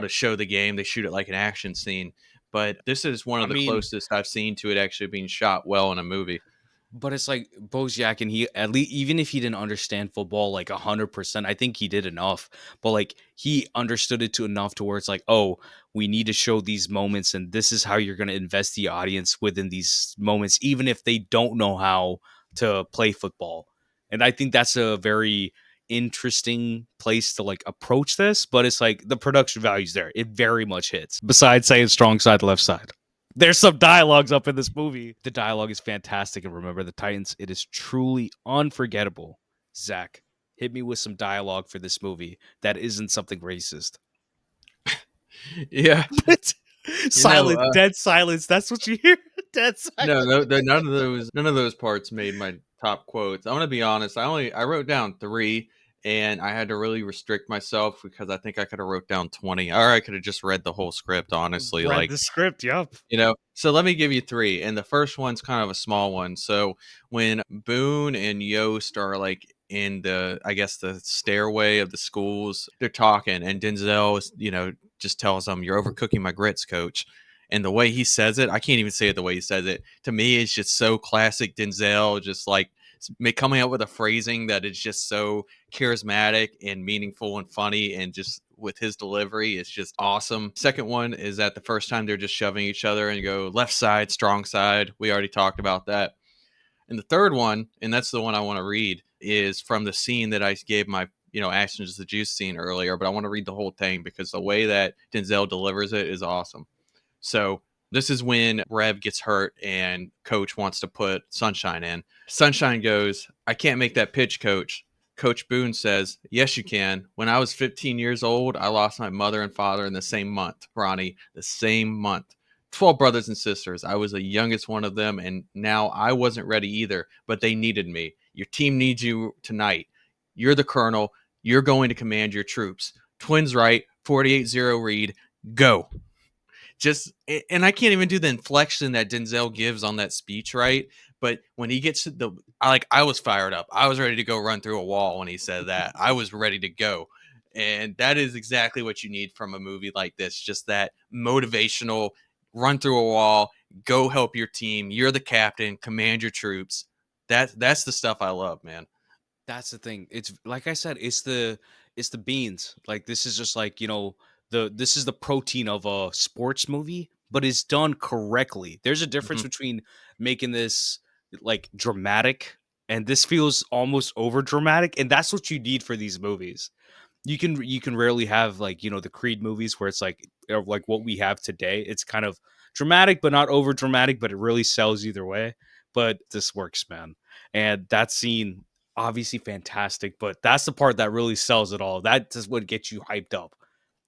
show the game. They shoot it like an action scene. But this is one I of the mean, closest I've seen to it actually being shot well in a movie. but it's like Bojack, and he at least, even if he didn't understand football like 100%, I think he did enough. But like he understood it to enough to where it's like, oh, we need to show these moments, and this is how you're going to invest the audience within these moments, even if they don't know how to play football. And I think that's a very interesting place to like approach this. But it's like the production value's there; it very much hits. Besides saying strong side, left side. There's some dialogues up in this movie. The dialogue is fantastic. And remember, the Titans, it is truly unforgettable. Zach, hit me with some dialogue for this movie that isn't something racist. Yeah, you know, Silence, dead silence. That's what you hear. Dead silence. none of those parts made my top quotes. I'm gonna be honest. I wrote down 3, and I had to really restrict myself because I think I could have wrote down 20, or I could have just read the whole script. Honestly, Read like the script. Yup. So let me give you 3, and the first one's kind of a small one. So when Boone and Yost are like in the, I guess, the stairway of the schools, they're talking, and Denzel is, just tells them, "You're overcooking my grits, coach." And the way he says it, I can't even say it the way he says it. To me, it's just so classic Denzel, just like coming up with a phrasing that is just so charismatic and meaningful and funny, and just with his delivery, it's just awesome. Second one is that the first time they're just shoving each other and you go left side, strong side. We already talked about that. And the third one, and that's the one I want to read, is from the scene that I gave my, Action is the Juice scene earlier, but I want to read the whole thing because the way that Denzel delivers it is awesome. So this is when Rev gets hurt and coach wants to put Sunshine in. Sunshine goes, "I can't make that pitch, coach." Coach Boone says, "Yes, you can. When I was 15 years old, I lost my mother and father in the same month, Ronnie, the same month. 12 brothers and sisters. I was the youngest one of them, and now I wasn't ready either, but they needed me. Your team needs you tonight. You're the colonel. You're going to command your troops. Twins right, 48-0 read. Go." Just, and I can't even do the inflection that Denzel gives on that speech, right? But when he gets to I was fired up. I was ready to go run through a wall when he said that. I was ready to go. And that is exactly what you need from a movie like this. Just that motivational run through a wall, go help your team. You're the captain, command your troops. That's the stuff I love, man. That's the thing. It's like I said, it's the beans. Like this is just like, this is the protein of a sports movie, but it's done correctly. There's a difference Mhm. between making this like dramatic, and this feels almost over dramatic, and that's what you need for these movies. You can rarely have like, the Creed movies where it's like what we have today. It's kind of dramatic but not over dramatic, but it really sells either way. But this works, man. And that scene, obviously fantastic, but that's the part that really sells it all. That is what gets you hyped up.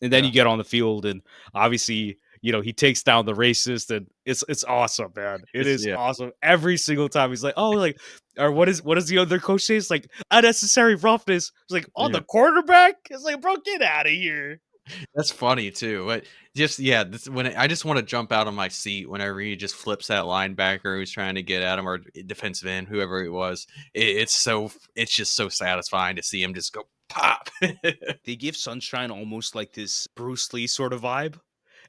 And then Yeah. you get on the field, and obviously, he takes down the racist, and it's awesome, man. It It's is yeah. awesome. Every single time he's like, "Oh, like," or what is the other coach say? It's like unnecessary roughness. It's like on the Yeah. quarterback. It's like, bro, get out of here. That's funny too. But just yeah, I just want to jump out of my seat whenever he just flips that linebacker who's trying to get at him, or defensive end, whoever it was. It's just so satisfying to see him just go pop. They give Sunshine almost like this Bruce Lee sort of vibe.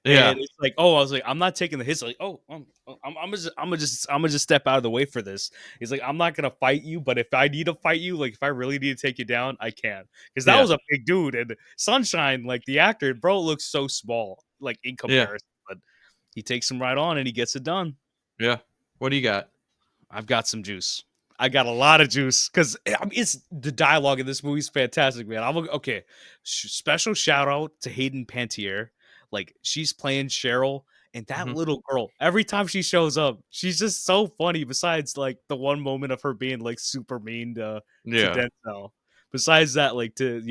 Yeah, And it's like, oh, I was like, I'm not taking the hits. Like, oh, I'm gonna just step out of the way for this. He's like, I'm not gonna fight you, but if I need to fight you, like if I really need to take you down, I can. Because that yeah, was a big dude, and Sunshine, like the actor, bro, looks so small, like in yeah, comparison. But he takes him right on, and he gets it done. yeah. What do you got? I've got some juice. I got a lot of juice because it's the dialogue in this movie is fantastic, man. Okay. Special shout out to Hayden Pantier. Like she's playing Cheryl, and that Hmm. little girl. Every time she shows up, she's just so funny. Besides, like the one moment of her being like super mean to Yeah, Denzel. Besides that, like to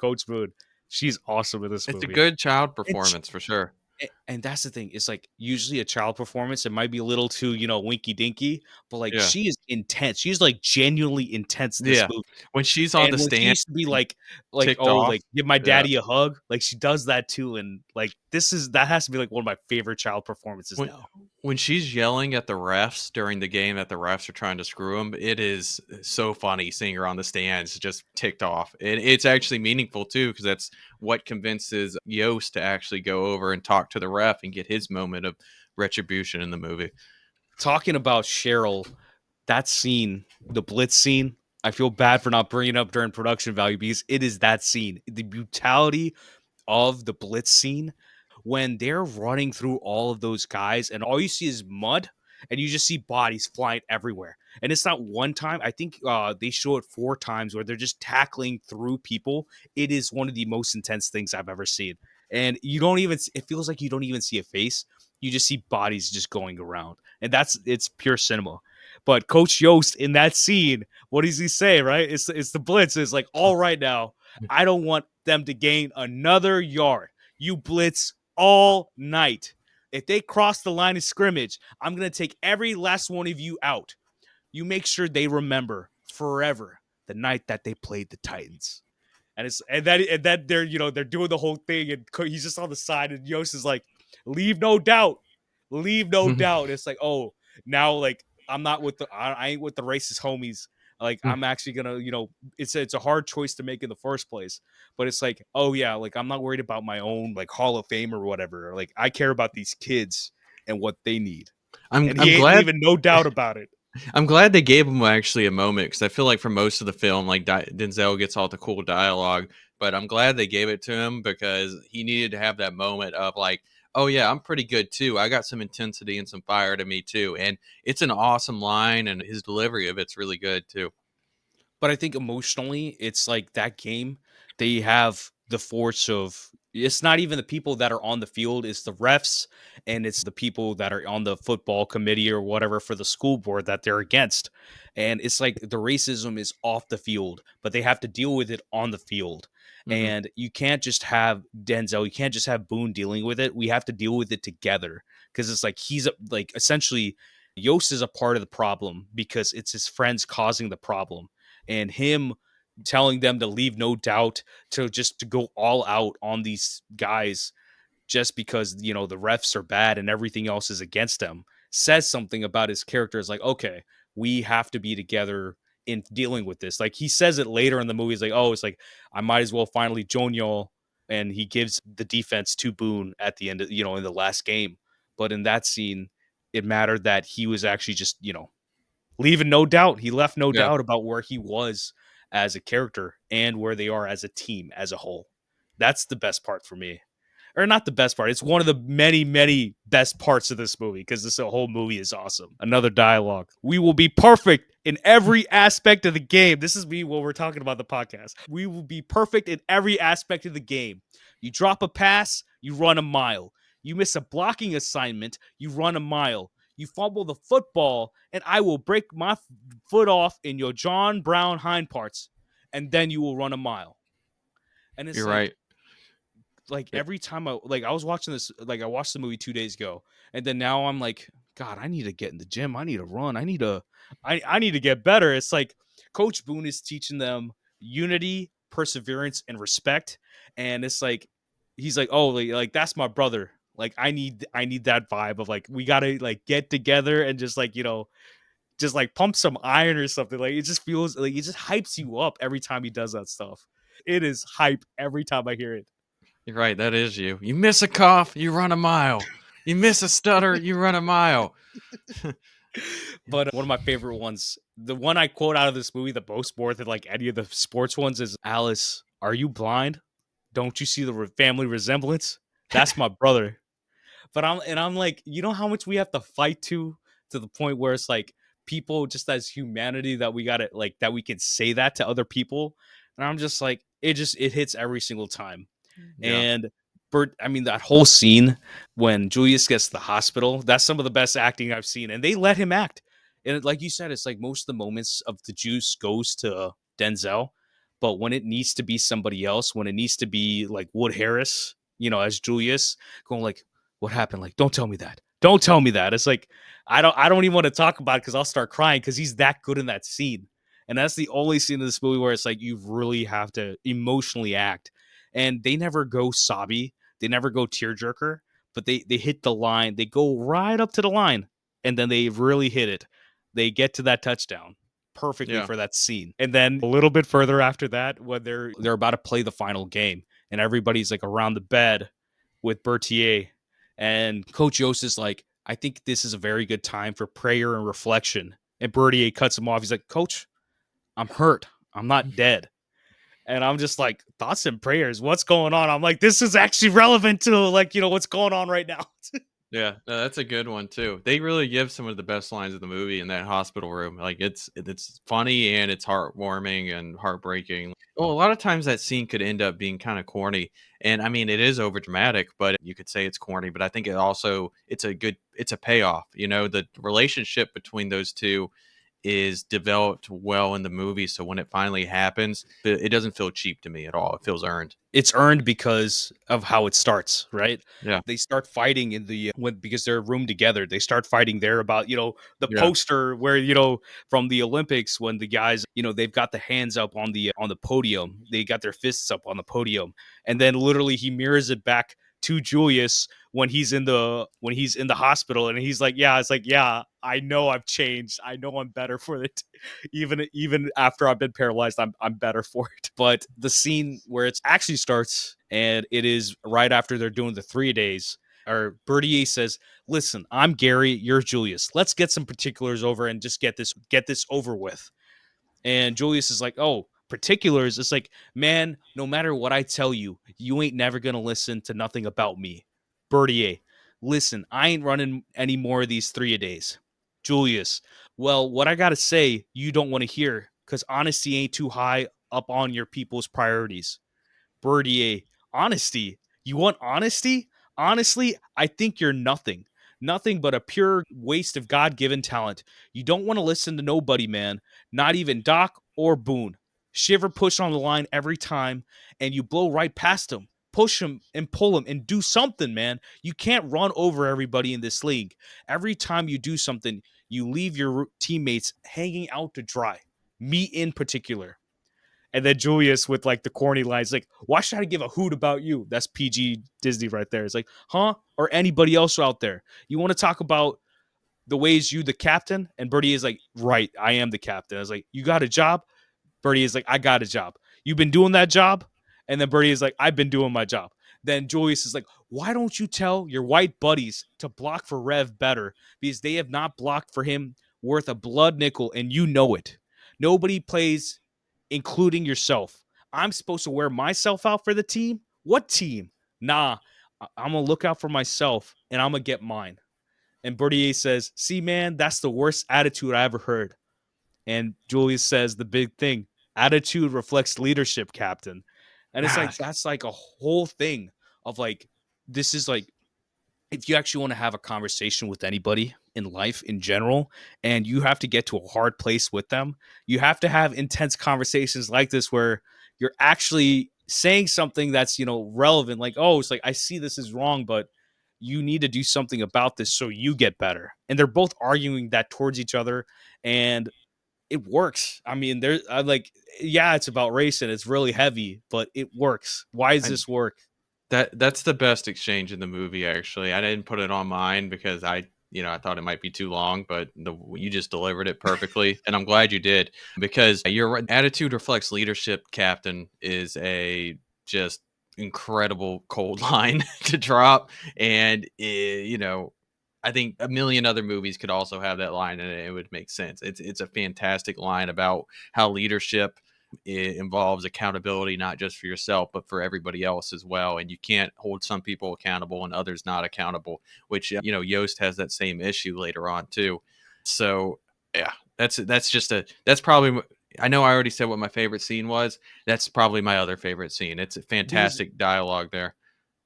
Coach Moon, she's awesome in this it's a movie. good child And performance for sure. And that's the thing. It's like usually a child performance, it might be a little too, winky dinky, but like Yeah. she is intense. She's like genuinely intense in this Yeah. movie. When she's on And the when she stand used to be and like, ticked "Oh, off. like, give my Yeah. daddy a hug," like, she does that too, and, like, that has to be, like, one of my favorite child performances When now. when she's yelling at the refs during the game that the refs are trying to screw him, it is so funny seeing her on the stands just ticked off. It's actually meaningful too because that's what convinces Yost to actually go over and talk to the ref and get his moment of retribution in the movie. Talking about Cheryl, that scene, the Blitz scene, I feel bad for not bringing it up during production value because it is that scene. The brutality of the Blitz scene when they're running through all of those guys and all you see is mud and you just see bodies flying everywhere. And it's not one time. I think they show it 4 times where they're just tackling through people. It is one of the most intense things I've ever seen. And you don't even, it feels like you don't even see a face. You just see bodies just going around. And it's pure cinema. But Coach Yost in that scene, what does he say, right? It's the blitz. It's like, all right now, I don't want them to gain another yard. You blitz all night. If they cross the line of scrimmage, I'm going to take every last one of you out. You make sure they remember forever the night that they played the Titans. And then they're they're doing the whole thing and he's just on the side and Yost is like, leave no doubt, leave no doubt. It's like, oh, now like I'm not with I ain't with the racist homies. Like I'm actually gonna it's a hard choice to make in the first place, but it's like, oh yeah, like I'm not worried about my own like Hall of Fame or whatever. Like I care about these kids and what they need, I'm and he I'm ain't glad leaving no doubt about it. I'm glad they gave him actually a moment because I feel like for most of the film, like Denzel gets all the cool dialogue, but I'm glad they gave it to him because he needed to have that moment of like, oh yeah, I'm pretty good too. I got some intensity and some fire to me too, and it's an awesome line, and his delivery of it's really good too. But I think emotionally, it's like that game, they have the force of it's not even the people that are on the field, it's the refs and it's the people that are on the football committee or whatever for the school board that they're against. And it's like the racism is off the field, but they have to deal with it on the field. Hmm. And you can't just have Denzel, you can't just have Boone dealing with it. We have to deal with it together because it's like like essentially Yost is a part of the problem because it's his friends causing the problem and him telling them to leave no doubt to go all out on these guys just because the refs are bad and everything else is against them says something about his character. Is like, okay, we have to be together in dealing with this. Like he says it later in the movie. He's like, oh, it's like I might as well finally join y'all, and he gives the defense to Boone at the end of in the last game. But in that scene, it mattered that he was actually just leaving no doubt. He left no Yeah, doubt about where he was as a character and where they are as a team as a whole. That's the best part for me. Or not the best part. It's one of the many, many best parts of this movie because this whole movie is awesome. Another dialogue. We will be perfect in every aspect of the game. This is me what we're talking about the podcast. We will be perfect in every aspect of the game. You drop a pass, you run a mile. You miss a blocking assignment, you run a mile. You fumble the football, and I will break my foot off in your John Brown hind parts, and then you will run a mile. And it's you're right. like It- every time I was watching this, like I watched the movie 2 days ago, and then now I'm like, God, I need to get in the gym. I need to run. I need to get better. It's like Coach Boone is teaching them unity, perseverance, and respect. And it's like he's like, oh, like that's my brother. Like I need that vibe of like we gotta like get together and just like just like pump some iron or something. Like it just feels like it just hypes you up every time he does that stuff. It is hype every time I hear it. You're right. That is you. You miss a cough, you run a mile. You miss a stutter, you run a mile. But one of my favorite ones, the one I quote out of this movie the most more than like any of the sports ones is Alice, are you blind? Don't you see the family resemblance? That's my brother. I'm like, you know how much we have to fight to the point where it's like people just as humanity that we gotta like that we can say that to other people. And I'm just like, it hits every single time. Yeah. And Bert, I mean, that whole scene when Julius gets to the hospital, that's some of the best acting I've seen. And they let him act. And like you said, it's like most of the moments of the juice goes to Denzel. But when it needs to be somebody else, when it needs to be like Wood Harris, as Julius, going like, what happened? Like, don't tell me that. Don't tell me that. It's like I don't even want to talk about it because I'll start crying because he's that good in that scene. And that's the only scene in this movie where it's like you really have to emotionally act. And they never go sobby, they never go tearjerker, but they hit the line, they go right up to the line, and then they really hit it. They get to that touchdown perfectly Yeah. for that scene. And then a little bit further after that, when they're about to play the final game, and everybody's like around the bed with Bertier, and Coach Yost is like, I think this is a very good time for prayer and reflection. And Bertier cuts him off. He's like, Coach, I'm hurt. I'm not dead. And I'm just like, thoughts and prayers. What's going on? I'm like, this is actually relevant to like, what's going on right now. Yeah, no, that's a good one too. They really give some of the best lines of the movie in that hospital room. Like it's funny and it's heartwarming and heartbreaking. Well, a lot of times that scene could end up being kind of corny. And I mean, it is over dramatic, but you could say it's corny, but I think it's a payoff. The relationship between those two is developed well in the movie. So when it finally happens, it doesn't feel cheap to me at all. It feels earned. It's earned because of how it starts, right? Yeah. They start fighting in the when because they're room together. They start fighting there about the Yeah. poster where from the Olympics when the guys they've got the hands up on the podium. They got their fists up on the podium, and then literally he mirrors it back to Julius when he's in the hospital, and he's like, yeah, it's like, yeah, I know I've changed. I know I'm better for it. Even after I've been paralyzed, I'm better for it. But the scene where it actually starts, and it is right after they're doing the 3 days, or Bertier says, "Listen, I'm Gary, you're Julius. Let's get some particulars over and just get this over with." And Julius is like, "Oh, particulars." It's like, man, no matter what I tell you, you ain't never gonna listen to nothing about me. Bertier, listen, I ain't running any more of these 3 a days. Julius, well, what I gotta say, you don't want to hear, because honesty ain't too high up on your people's priorities. Bertier, honesty. You want honesty? Honestly, I think you're nothing. Nothing but a pure waste of God given talent. You don't want to listen to nobody, man. Not even Doc or Boone. Shiver push on the line every time, and you blow right past him. Push him and pull him and do something, man. You can't run over everybody in this league. Every time you do something, you leave your teammates hanging out to dry. Me in particular. And then Julius with like the corny lines, like, why should I give a hoot about you? That's PG Disney right there. It's like, huh? Or anybody else out there. You want to talk about the ways you the captain? And Bertie is like, right, I am the captain. I was like, you got a job? Bertie is like, I got a job. You've been doing that job? And then Bertie is like, I've been doing my job. Then Julius is like, why don't you tell your white buddies to block for Rev better? Because they have not blocked for him worth a blood nickel, and you know it. Nobody plays, including yourself. I'm supposed to wear myself out for the team? What team? Nah, I'm going to look out for myself, and I'm going to get mine. And Bertier says, see, man, that's the worst attitude I ever heard. And Julius says the big thing, attitude reflects leadership, Captain. And it's like, Gosh. that's like a whole thing of like, this is like, if you actually want to have a conversation with anybody in life in general, and you have to get to a hard place with them, you have to have intense conversations like this where you're actually saying something that's, relevant. Like, oh, it's like, I see this is wrong, but you need to do something about this so you get better. And they're both arguing that towards each other. And it works. I mean, I'm like, yeah, it's about race and it's really heavy, but it works. Why does I this work? that's the best exchange in the movie, actually. I didn't put it on mine because I thought it might be too long, but you just delivered it perfectly, and I'm glad you did because your attitude reflects leadership. Captain is a just incredible cold line to drop, and I think a million other movies could also have that line, and it would make sense. It's a fantastic line about how leadership it involves accountability not just for yourself but for everybody else as well, and you can't hold some people accountable and others not accountable, which Yost has that same issue later on too. So yeah, that's probably, I know I already said what my favorite scene was. That's probably my other favorite scene. It's a There's fantastic dialogue there.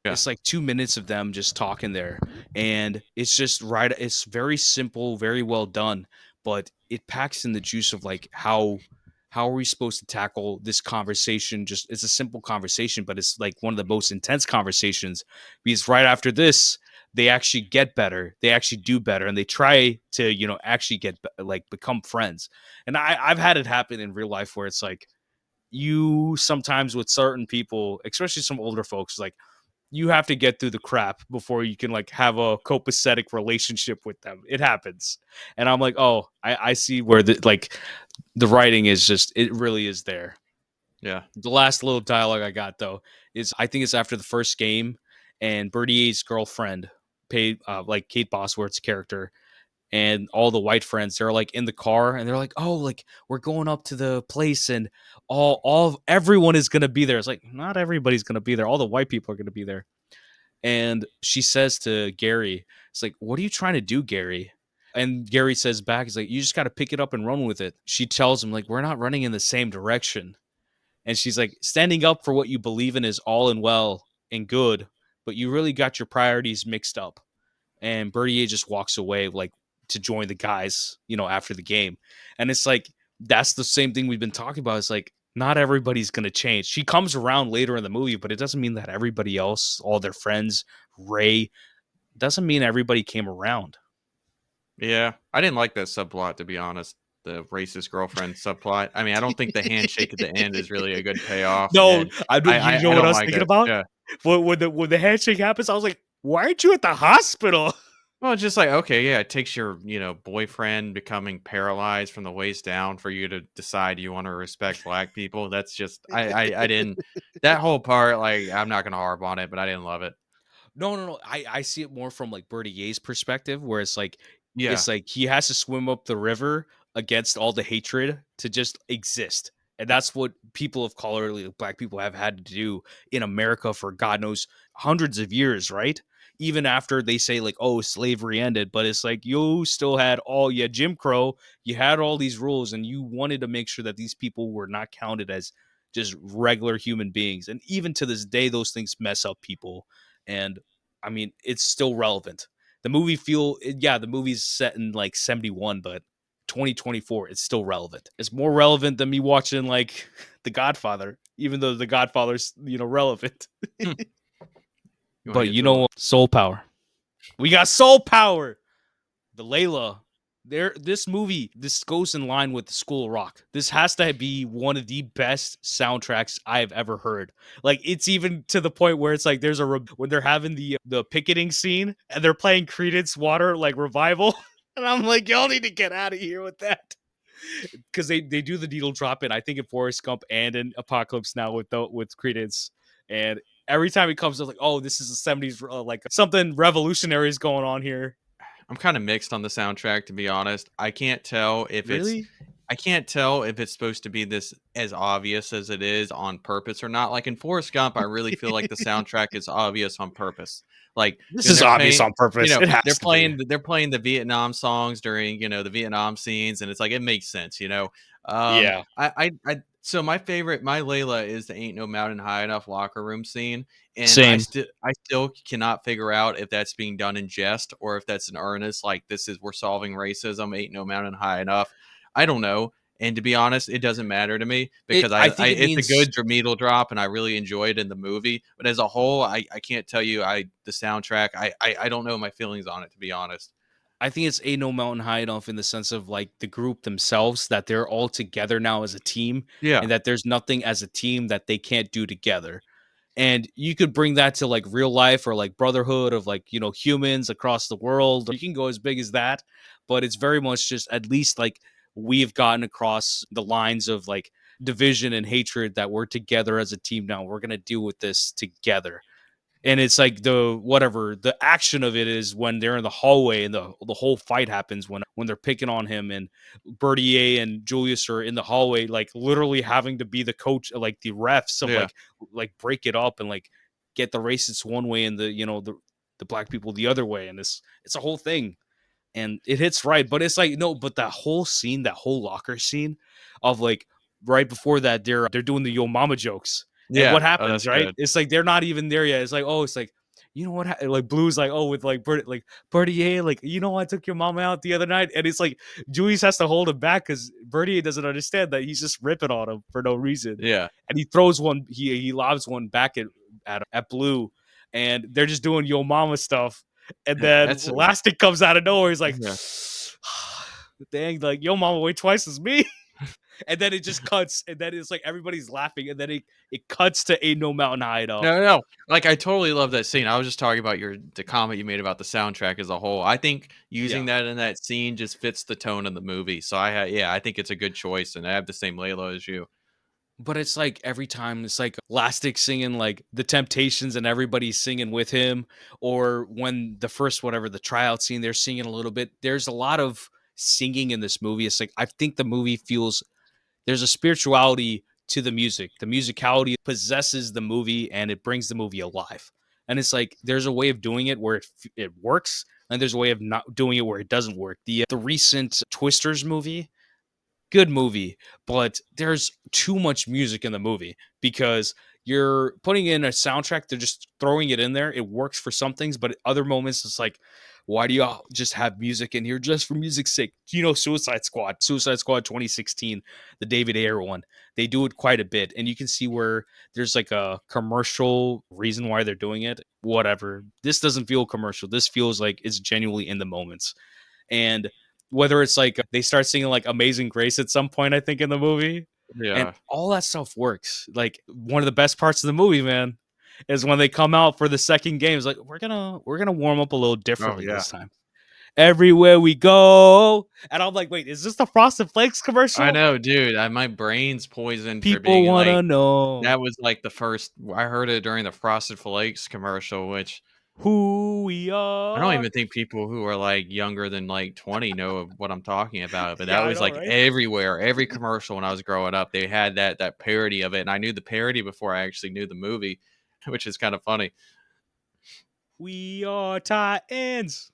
Yeah. It's like 2 minutes of them just talking there, and it's just right. It's very simple, very well done, but it packs in the juice of like how are we supposed to tackle this conversation. Just it's a simple conversation, but it's like one of the most intense conversations, because right after this, they actually get better, they actually do better, and they try to, actually get like become friends. And I've had it happen in real life where it's like you sometimes with certain people, especially some older folks, like you have to get through the crap before you can like have a copacetic relationship with them. It happens. And I'm like, oh, I see where the writing is just, it really is there. Yeah. The last little dialogue I got though is I think it's after the first game, and Bertier's girlfriend, paid like Kate Bosworth's character, and all the white friends, they're like in the car and they're like, oh, like we're going up to the place and everyone is gonna be there. It's like not everybody's gonna be there. All the white people are gonna be there. And she says to Gary, it's like, what are you trying to do, Gary? And Gary says back, he's like, you just got to pick it up and run with it. She tells him, like, we're not running in the same direction. And she's like, standing up for what you believe in is all and well and good, but you really got your priorities mixed up. And Bertier just walks away, like, to join the guys, after the game. And it's like, that's the same thing we've been talking about. It's like, not everybody's going to change. She comes around later in the movie, but it doesn't mean that everybody else, all their friends, Ray, doesn't mean everybody came around. Yeah, I didn't like that subplot, to be honest. The racist girlfriend subplot. I mean, I don't think the handshake at the end is really a good payoff, No, and I I you I, know I what I don't was like thinking it. about? Yeah. When the handshake happens, I was like, why aren't you at the hospital? Well, it's just like, okay, yeah, it takes your, boyfriend becoming paralyzed from the waist down for you to decide you want to respect black people. That's just I didn't that whole part, like, I'm not gonna harp on it, but I didn't love it. No, no, no. I see it more from like Bertier's perspective, where Yeah. it's like he has to swim up the river against all the hatred to just exist. And that's what people of color, like black people, have had to do in America for God knows hundreds of years, right? Even after they say like, oh, slavery ended, but it's like you still had Jim Crow, you had all these rules, and you wanted to make sure that these people were not counted as just regular human beings. And even to this day, those things mess up people. And I mean, it's still relevant. The movie's set in like 71, but 2024, it's still relevant. It's more relevant than me watching like The Godfather, even though The Godfather's, relevant. Hmm. You want to But get to it? soul power. We got soul power. The Layla. This movie, this goes in line with School of Rock. This has to be one of the best soundtracks I have ever heard. Like it's even to the point where it's like there's when they're having the picketing scene and they're playing Creedence Water like Revival, and I'm like, y'all need to get out of here with that, because they do the needle drop in. I think in Forrest Gump and in Apocalypse Now with Creedence, and every time it comes, it's like, oh, this is the '70s, like something revolutionary is going on here. I'm kind of mixed on the soundtrack, to be honest. Really? I can't tell if it's supposed to be this as obvious as it is on purpose or not. Like in Forrest Gump, I really feel like the soundtrack is obvious on purpose. Like This when is they're obvious paying, on purpose. It has to be. they're playing the Vietnam songs during, the Vietnam scenes, and it's like it makes sense. Yeah. So my Layla is the Ain't No Mountain High Enough locker room scene, and Same. I still cannot figure out if that's being done in jest or if that's in earnest. Like we're solving racism. Ain't no mountain high enough. I don't know. And to be honest, it doesn't matter to me because I think it it's a means good needle drop and I really enjoy it in the movie. But as a whole, I can't tell you the soundtrack. I don't know my feelings on it, to be honest. I think it's Ain't No Mountain High Enough in the sense of like the group themselves, that they're all together now as a team, Yeah. and that there's nothing as a team that they can't do together. And you could bring that to like real life or like brotherhood of like, humans across the world. You can go as big as that, but it's very much just at least like we've gotten across the lines of like division and hatred, that we're together as a team now. We're going to deal with this together. And it's like the action of it is when they're in the hallway and the whole fight happens when they're picking on him, and Bertier and Julius are in the hallway, like literally having to be the coach, like the refs of Yeah. like break it up and like get the racists one way and the black people the other way, and it's a whole thing, and it hits right. But it's like, no, but that whole scene, that whole locker scene of like right before that, they're doing the yo mama jokes. And Yeah. what Oh, that's happens, right? good. It's like they're not even there yet. It's like, oh, it's like, like Blue's like, oh, with like like Bertier, like, I took your mama out the other night, and it's like Julius has to hold him back because Bertier doesn't understand that he's just ripping on him for no reason, Yeah. and he throws one, he lobs one back at Blue, and they're just doing yo mama stuff, And then That's Elastic comes out of nowhere. He's like, yeah. dang, like, yo, mama weigh twice as me. And then it just cuts, and then it's like everybody's laughing, and then it cuts to Ain't No Mountain High Enough. No, no. Like, I totally love that scene. I was just talking about the comment you made about the soundtrack as a whole. I think using Yeah. that in that scene just fits the tone of the movie. So yeah, I think it's a good choice, and I have the same Layla as you. But it's like every time it's like Elastic singing like the Temptations and everybody's singing with him, or when the first whatever the tryout scene, they're singing a little bit. There's a lot of singing in this movie. It's like I think the movie feels there's a spirituality to the music. The musicality possesses the movie and it brings the movie alive. And it's like there's a way of doing it where it works, and there's a way of not doing it where it doesn't work. The recent Twisters movie, good movie, but there's too much music in the movie because you're putting in a soundtrack, they're just throwing it in there. It works for some things, but at other moments it's like, why do y'all just have music in here just for music's sake? Suicide Squad 2016, the David Ayer one. They do it quite a bit, and you can see where there's like a commercial reason why they're doing it. Whatever. This doesn't feel commercial. This feels like it's genuinely in the moments. And whether it's like they start singing like Amazing Grace at some point, I think, in the movie, and Yeah. all that stuff works. Like one of the best parts of the movie, man, is when they come out for the second game. It's like we're gonna warm up a little Oh differently yeah. this time. Everywhere we go, and I'm like, wait, is this the Frosted Flakes I commercial? know, dude. My brain's poisoned for People being wanna like know that was like the first I heard it during the Frosted Flakes commercial, which who we I don't are. even think people who are, like, younger than, like, 20 know of what I'm talking about, but that Yeah, I was, know, like, right? everywhere. Every commercial when I was growing up, they had that parody of it, and I knew the parody before I actually knew the movie, which is kinda funny. We are Titans.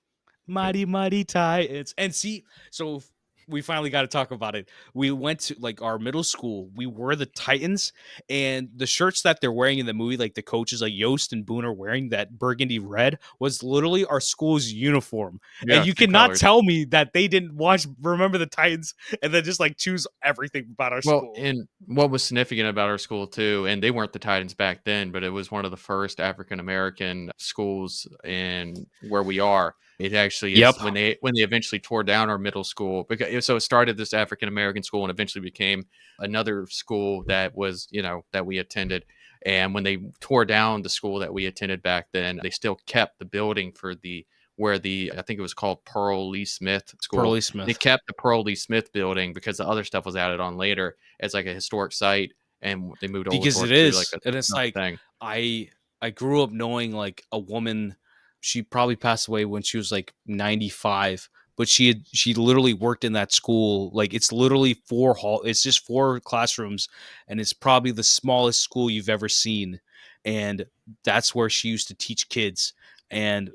Mighty, mighty Titans. And see, so we finally got to talk about it. We went to like our middle school. We were the Titans, and the shirts that they're wearing in the movie, like the coaches, like Yost and Boone are wearing that burgundy red, was literally our school's uniform. And Yeah, you same cannot colors. tell me that they didn't watch Remember the Titans and then just like choose everything about our Well, school. and what was significant about our school too, and they weren't the Titans back then, but it was one of the first African American schools in where we are. It actually is Yep. when they eventually tore down our middle school because so it started this African American school and eventually became another school that was, that we attended. And when they tore down the school that we attended back then, they still kept the building for the where the I think it was called Pearl Lee Smith School. Pearly They Smith. kept the Pearl Lee Smith building because the other stuff was added on later as like a historic site, and they moved Because Oglethorpe it to like is. a And it's another like thing. I I grew up knowing like a woman, she probably passed away when she was like 95, but she literally worked in that school. Like it's literally it's just four classrooms, and it's probably the smallest school you've ever seen. And that's where she used to teach kids. And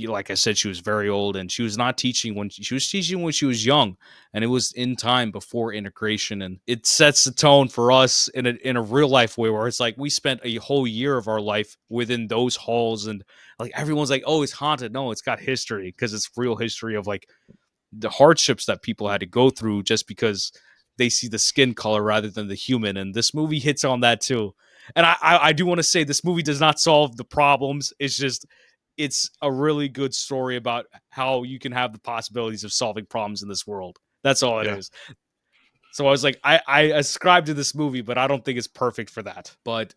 like I said, she was very old, and she was not teaching when she was teaching when she was young, and it was in time before integration. And it sets the tone for us in a real life way where it's like we spent a whole year of our life within those halls, and like everyone's like, oh, it's haunted. No, it's got history because it's real history of like the hardships that people had to go through just because they see the skin color rather than the human. And this movie hits on that too. And I do want to say this movie does not solve the problems. It's just it's a really good story about how you can have the possibilities of solving problems in this world. That's all it Yeah, is. So I was like, I ascribe to this movie, but I don't think it's perfect for that. But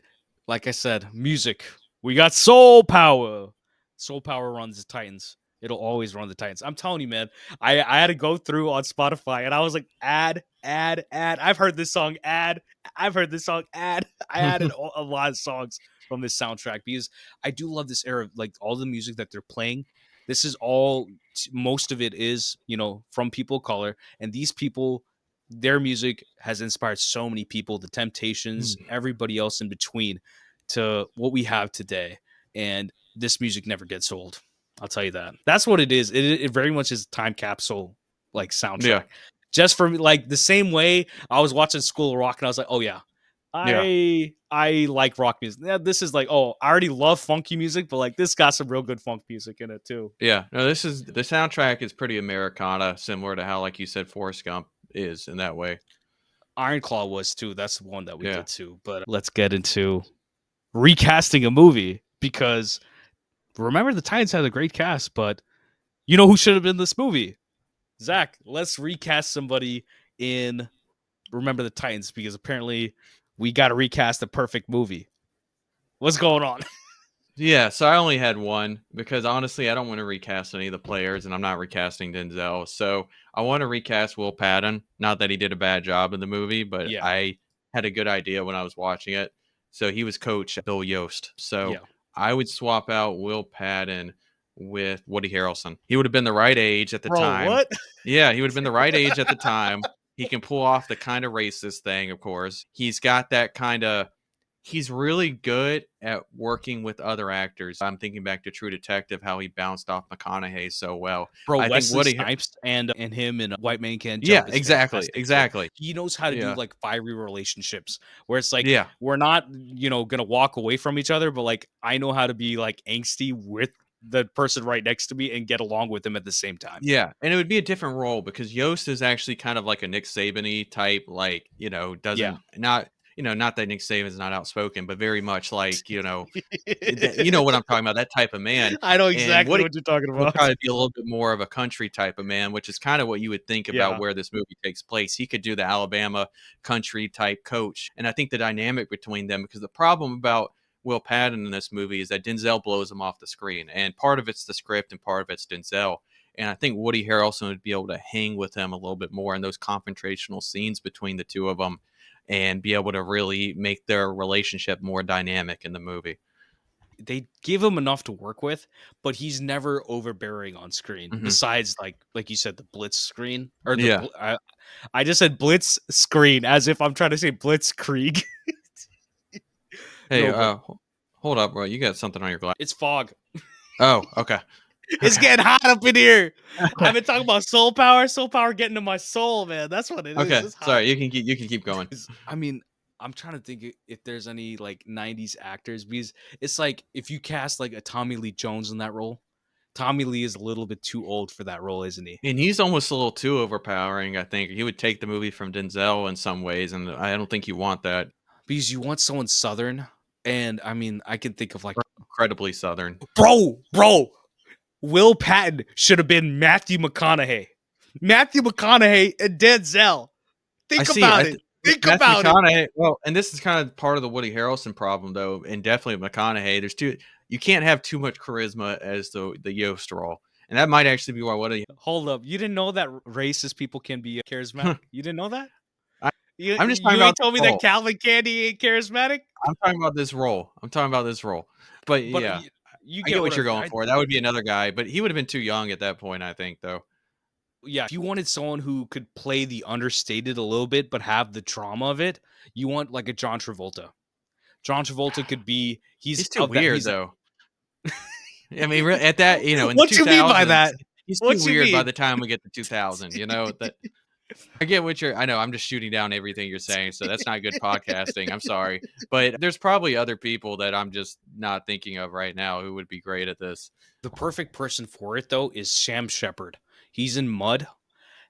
like I said, music. We got Soul Power. Soul Power runs the Titans. It'll always run the Titans. I'm telling you, man. I had to go through on Spotify and I was like, ad, ad, ad. I've heard this song, ad. I've heard this song, ad. I added a lot of songs from this soundtrack because I do love this era. Like all the music that they're playing. This is all. Most of it is, from people of color, and these people, their music has inspired so many people, the Temptations, everybody else in between, to what we have today. And this music never gets old. I'll tell you that. That's what it is. It very much is a time capsule like yeah, soundtrack. Just for like the same way I was watching School of Rock and I was like, oh yeah, yeah, I like rock music. Yeah, this is like, oh, I already love funky music, but like this got some real good funk music in it too. yeah. No, this is the soundtrack is pretty Americana, similar to how, like you said, Forrest Gump is in that way. Iron Claw was too. That's the one that we Yeah. did too. But let's get into recasting a movie because Remember the Titans had a great cast, but you know who should have been this movie? Zach, let's recast somebody in Remember the Titans because apparently we got to recast the perfect movie. What's going on? Yeah, so I only had one because honestly, I don't want to recast any of the players, and I'm not recasting Denzel. So I want to recast Will Patton. Not that he did a bad job in the movie, but Yeah, I had a good idea when I was watching it. So he was Coach Bill Yost. So yeah. I would swap out Will Patton with Woody Harrelson. He would have been the right age at the Bro, time. what? Yeah, he would have been the right age at the time. He can pull off the kind of racist thing, of course. He's got that kind of he's really good at working with other actors. I'm thinking back to True Detective, how he bounced off McConaughey so well. Bro, I think Wesley Woody Snipes and him and White Man Can't Yeah, Jump is exactly, fantastic too. exactly. He knows how to do Yeah, like fiery relationships where it's like yeah, we're not, gonna walk away from each other, but like I know how to be like angsty with the person right next to me and get along with them at the same time. yeah, and it would be a different role because Yost is actually kind of like a Nick Saban-y type, like, Yeah. doesn't not not that Nick Saban's not outspoken, but very much like, you know what I'm talking about, that type of man, I know and exactly Woody what you're talking will about. probably be a little bit more of a country type of man, which is kind of what you would think about Yeah. where this movie takes place. He could do the Alabama country type coach, and I think the dynamic between them, because the problem about Will Patton in this movie is that Denzel blows him off the screen, and part of it's the script and part of it's Denzel. And I think Woody Harrelson would be able to hang with him a little bit more in those confrontational scenes between the two of them and be able to really make their relationship more dynamic in the movie. They give him enough to work with, but he's never overbearing on screen. Hmm. Besides, like you said, the blitz screen or Yeah. I just said blitz screen as if I'm trying to say blitzkrieg. Hey, No, but hold up, bro. You got something on your glass. it's fog. Oh, okay. It's getting hot up in here. I've been talking about soul power getting to my soul, man. That's what it is. Okay. It's hot. Sorry. You can keep going. I mean, I'm trying to think if there's any like '90s actors because it's like if you cast like a Tommy Lee Jones in that role, Tommy Lee is a little bit too old for that role, isn't he? And he's almost a little too overpowering. I think he would take the movie from Denzel in some ways, and I don't think you want that. Because you want someone southern, and I mean, I can think of like, Incredibly southern. bro, Will Patton should have been Matthew McConaughey. Matthew McConaughey and Denzel. I Think see. about it. Think Matthew about it. McConaughey. Well, and this is kind of part of the Woody Harrelson problem, though, and definitely McConaughey. There's too You can't have too much charisma as the Yost role, and that might actually be why Woody. Hold up. You didn't know that racist people can be charismatic? You didn't know that? I, You I'm just talking you about ain't told me the that role. Calvin Candy ain't charismatic? I'm talking about this role. I'm talking about this role. But But yeah, you I get get what what you're going I for. That would be another guy, but he would have been too young at that point, I think, though. yeah, if you wanted someone who could play the understated a little bit but have the trauma of it, you want like a John Travolta. John Travolta could be he's He's too of that weird, he's though. I mean, at that, in the what you mean by 2000s, that? he's too What you weird by mean? the time we get to 2000. That I get what you're. I know I'm just shooting down everything you're saying, so that's not good podcasting. I'm sorry, but there's probably other people that I'm just not thinking of right now who would be great at this. The perfect person for it though is Sam Shepard. He's in Mud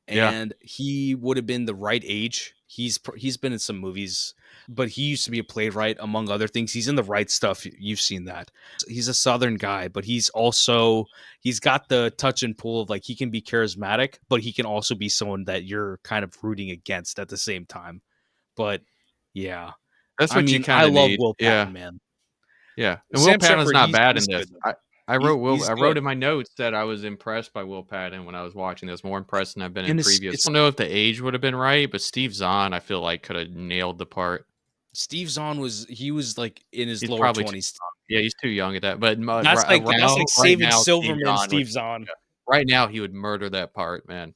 Yeah, and he would have been the right age. He's been in some movies, but he used to be a playwright among other things. He's in the right stuff. You've seen that. He's a southern guy, but he's got the touch and pull of like he can be charismatic, but he can also be someone that you're kind of rooting against at the same time. But yeah, that's I what you mean, kind I of love need. Will Yeah, Patton, man. yeah. And Will Sam Patton's Shepard, not bad in he's this. good. I He's wrote good. in my notes that I was impressed by Will Patton when I was watching this. More impressed than I've been in And previous. it's I don't know if the age would have been right, but Steve Zahn I feel like could have nailed the part. Steve Zahn was like in his He's lower probably too 20s. young. Yeah, he's too young at that. But That's like right saving now, Steve Silverman, Zahn would. Steve Zahn. Yeah, right now he would murder that part, man.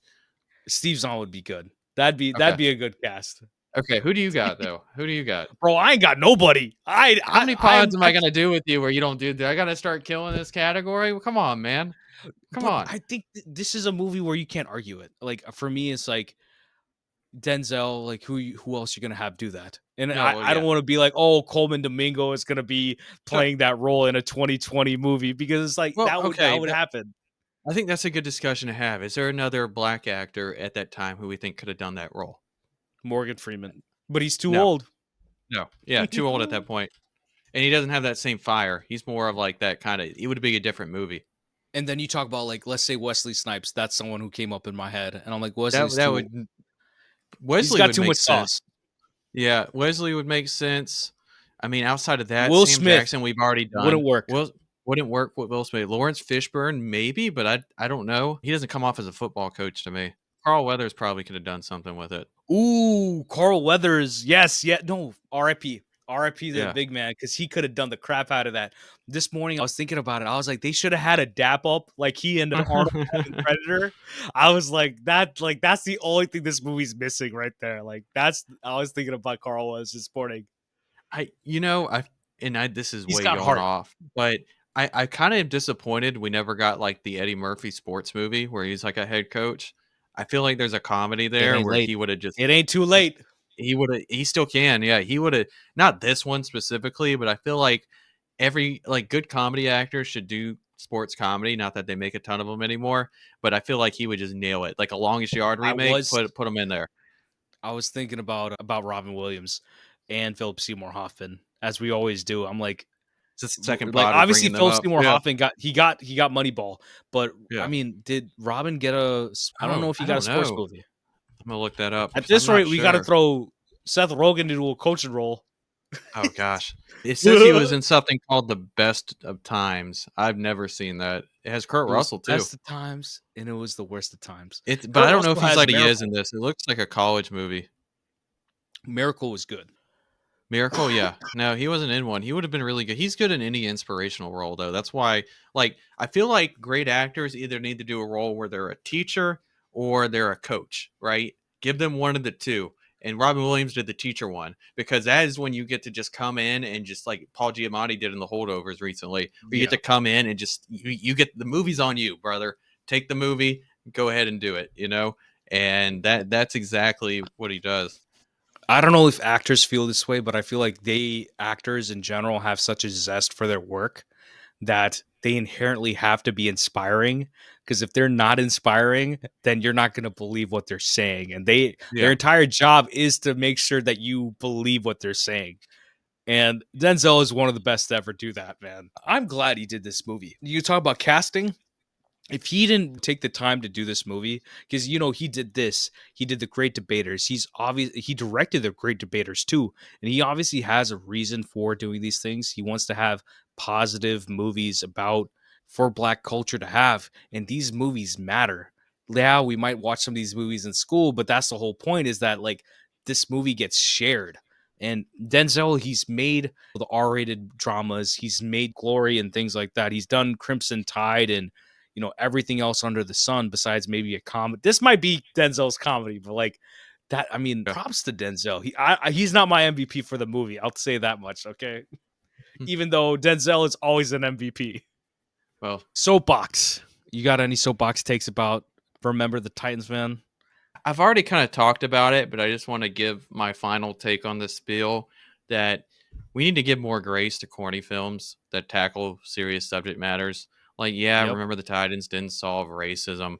Steve Zahn would be good. That'd Okay, be a good cast. okay. Who do you got though? Who do you got? Bro, I ain't got nobody. How many pods am I gonna do with you where you don't do that? I gotta start killing this category. Well, come on, man. Come but on. I think this is a movie where you can't argue it. Like for me, it's like Denzel. Like who else you gonna have do that? And No, well, I don't yeah. want to be like, oh, Coleman Domingo is gonna be No, playing that role in a 2020 movie because it's like well, that okay. would happen. I think that's a good discussion to have. Is there another black actor at that time who we think could have done that role? Morgan Freeman, but he's too No, old. no. Yeah, too old at that point. and he doesn't have that same fire. He's more of like that kind of. It would be a different movie. And then you talk about like, let's say Wesley Snipes. That's someone who came up in my head, and I'm like, That Wesley's that too. would He's Wesley got would too make much sense. sauce. Yeah, Wesley would make sense. I mean, outside of that, Will Sam Smith Jackson we've already wouldn't done. work. Will wouldn't work with Will Smith. Lawrence Fishburne maybe, but I don't know. He doesn't come off as a football coach to me. Carl Weathers probably could have done something with it. Ooh, Carl Weathers. Yes, yeah. No, RIP. RIP the Yeah. big man, because he could have done the crap out of that. This morning I was thinking about it. I was like, they should have had a dap up like he and Arnold had in Predator. I was like that's the only thing this movie's missing right there. Like that's I was thinking about Carl Weathers this morning. I you know, I this is He's way got going heart. off, but I kind of am disappointed we never got like the Eddie Murphy sports movie where he's like a head coach. I feel like there's a comedy It there ain't where late. he would have just It ain't too late. he still can. Yeah, he would have not this one specifically, but I feel like every like good comedy actor should do sports comedy, not that they make a ton of them anymore, but I feel like he would just nail it. Like a Longest Yard I remake, was put him in there. I was thinking about Robin Williams and Philip Seymour Hoffman, as we always do. I'm It's the second like pot of obviously bringing them Philip up. Seymour Yeah. Hoffman got Moneyball, but I Yeah. mean, did Robin get I don't know Oh, if he I got a don't sports know. movie. I'm gonna look that up At because I'm this not rate, we got to sure. throw Seth Rogen into a coaching role. Oh gosh. It says he was in something called The Best of Times. I've never seen that. It has Kurt It was the Russell too. best of times, and it was the worst of times. But I Kurt don't know if Russell he's has like he is in Miracle. this. It looks like a college movie. Miracle was good. Miracle, yeah. No, he wasn't in one. He would have been really good. He's good in any inspirational role though. That's why like I feel like great actors either need to do a role where they're a teacher or they're a coach, right? Give them one of the two. And Robin Williams did the teacher one because that is when you get to just come in and just like Paul Giamatti did in the holdovers recently, where you get Yeah, to come in and just you get the movie's on you, brother. Take the movie, go ahead and do it, you know? And that's exactly what he does. I don't know if actors feel this way, but I feel like actors in general have such a zest for their work that they inherently have to be inspiring, because if they're not inspiring, then you're not going to believe what they're saying, and their Yeah. entire job is to make sure that you believe what they're saying. And Denzel is one of the best to ever do that, man. I'm glad he did this movie. You talk about casting. If he didn't take the time to do this movie, because he did this, he did the Great Debaters. He directed the Great Debaters too, and he obviously has a reason for doing these things. He wants to have positive movies about for Black culture to have, and these movies matter. Yeah, we might watch some of these movies in school, but that's the whole point. Is that like this movie gets shared. And Denzel, he's made the R-rated dramas, he's made Glory and things like that. He's done Crimson Tide and everything else under the sun besides maybe a comedy. This might be Denzel's comedy, but like that, I mean, Yeah. props to Denzel. He's not my MVP for the movie. I'll say that much, okay? Hmm. Even though Denzel is always an MVP. Well, Soapbox. You got any soapbox takes about Remember the Titans, man? I've already kind of talked about it, but I just want to give my final take on this spiel that we need to give more grace to corny films that tackle serious subject matters. Like, yeah, Yep. Remember the Titans didn't solve racism,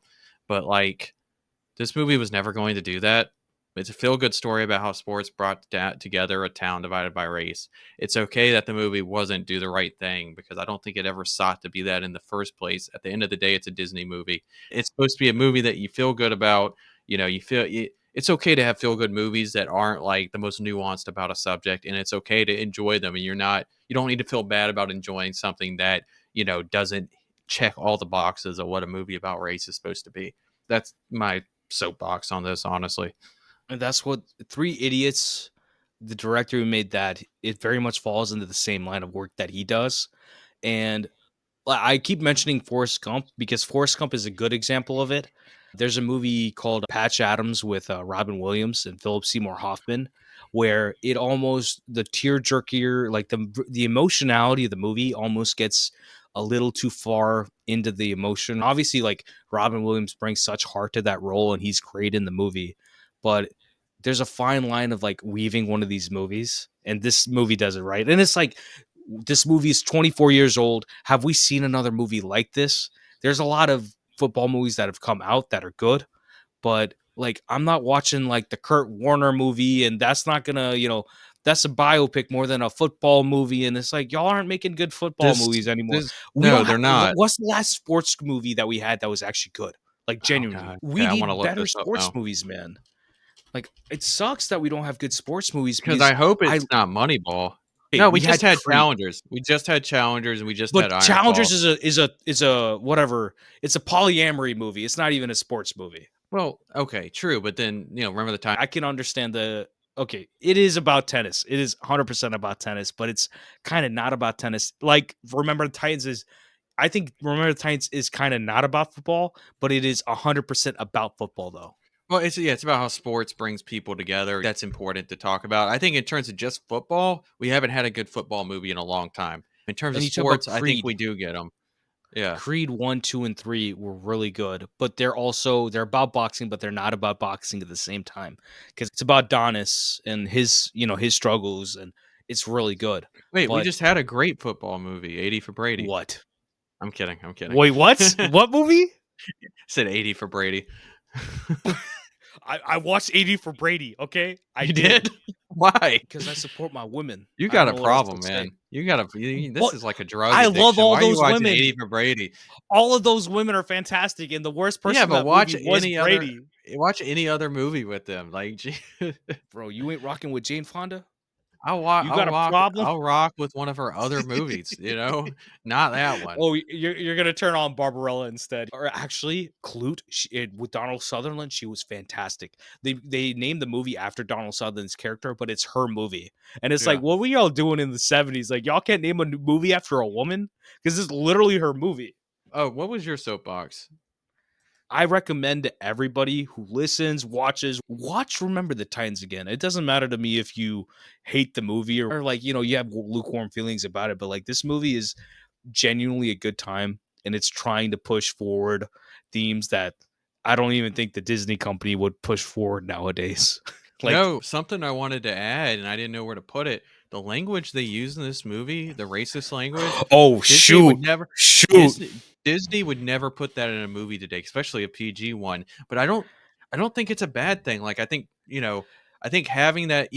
but like this movie was never going to do that. It's a feel good story about how sports brought together a town divided by race. It's okay that the movie wasn't Do the Right Thing because I don't think it ever sought to be that in the first place. At the end of the day, it's a Disney movie. It's supposed to be a movie that you feel good about. It's okay to have feel good movies that aren't like the most nuanced about a subject, and it's okay to enjoy them. And you don't need to feel bad about enjoying something that doesn't check all the boxes of what a movie about race is supposed to be. That's my soapbox on this, honestly. And that's what Three Idiots, the director who made that, it very much falls into the same line of work that he does. And I keep mentioning Forrest Gump because Forrest Gump is a good example of it. There's a movie called Patch Adams with Robin Williams and Philip Seymour Hoffman, where it almost the tear jerkier, like the emotionality of the movie almost gets a little too far into the emotion. Obviously, like Robin Williams brings such heart to that role, and he's great in the movie, but there's a fine line of like weaving one of these movies, and this movie does it right. And it's like this movie is 24 years old. Have we seen another movie like this? There's a lot of football movies that have come out that are good, but like I'm not watching like the Kurt Warner movie, and that's not gonna, That's a biopic more than a football movie, and it's like y'all aren't making good football This movies anymore. this We no, don't they're have. not. What's the last sports movie that we had that was actually good? Like Oh genuinely, god. Okay, we I wanna need look better this up sports now. movies, man. Like it sucks that we don't have good sports movies Because because I hope I it's not Moneyball. okay, No, we we just had had Creed. Challengers. We just had Challengers, and we just But had Iron Challengers Claw. is a whatever. It's a polyamory movie. It's not even a sports movie. Well, okay, true, but then, remember the time. I can understand the okay, it is about tennis. It is 100% about tennis, but it's kind of not about tennis. Like Remember the Titans is I think Remember the Titans is kind of not about football, but it is 100% about football though. Well, it's about how sports brings people together. That's important to talk about. I think in terms of just football, we haven't had a good football movie in a long time. In terms And of you talk about sports, I think Creed. we do get them. Yeah. Creed 1, 2, and 3 were really good, but they're about boxing, but they're not about boxing at the same time. Because it's about Donis and his struggles, and it's really good. Wait, we But just had a great football movie, 80 for Brady. what? I'm kidding, I'm kidding. Wait, what? What movie? Said 80 for Brady. I watched 80 for Brady, okay? I You did. did? Why? Because I support my women. You I got don't a know what else to problem, say. man. You got a this What? is like a drug I love addiction. all Why are you those watching 80 women. for Brady? All of those women are fantastic, and the worst Yeah, person in but that movie was Brady. watch any other movie with them. Like, Bro, you ain't rocking with Jane Fonda? I'll walk You I'll got a walk problem? I'll rock with one of her other movies, Not that one. Oh, you're gonna turn on Barbarella instead, or actually, Clute with Donald Sutherland. She was fantastic. They named the movie after Donald Sutherland's character, but it's her movie, and it's like, Yeah. what were y'all doing in the '70s? Like, y'all can't name a new movie after a woman because it's literally her movie. Oh, what was your soapbox? I recommend to everybody who listens, watch Remember the Titans again. It doesn't matter to me if you hate the movie or like you have lukewarm feelings about it, but like this movie is genuinely a good time and it's trying to push forward themes that I don't even think the Disney company would push forward nowadays. Like, Something I wanted to add, and I didn't know where to put it. The language they use in this movie, the racist language, oh Disney would shoot, never shoot. Disney would never put that in a movie today, especially a PG one. But I don't think it's a bad thing. Like I think having that,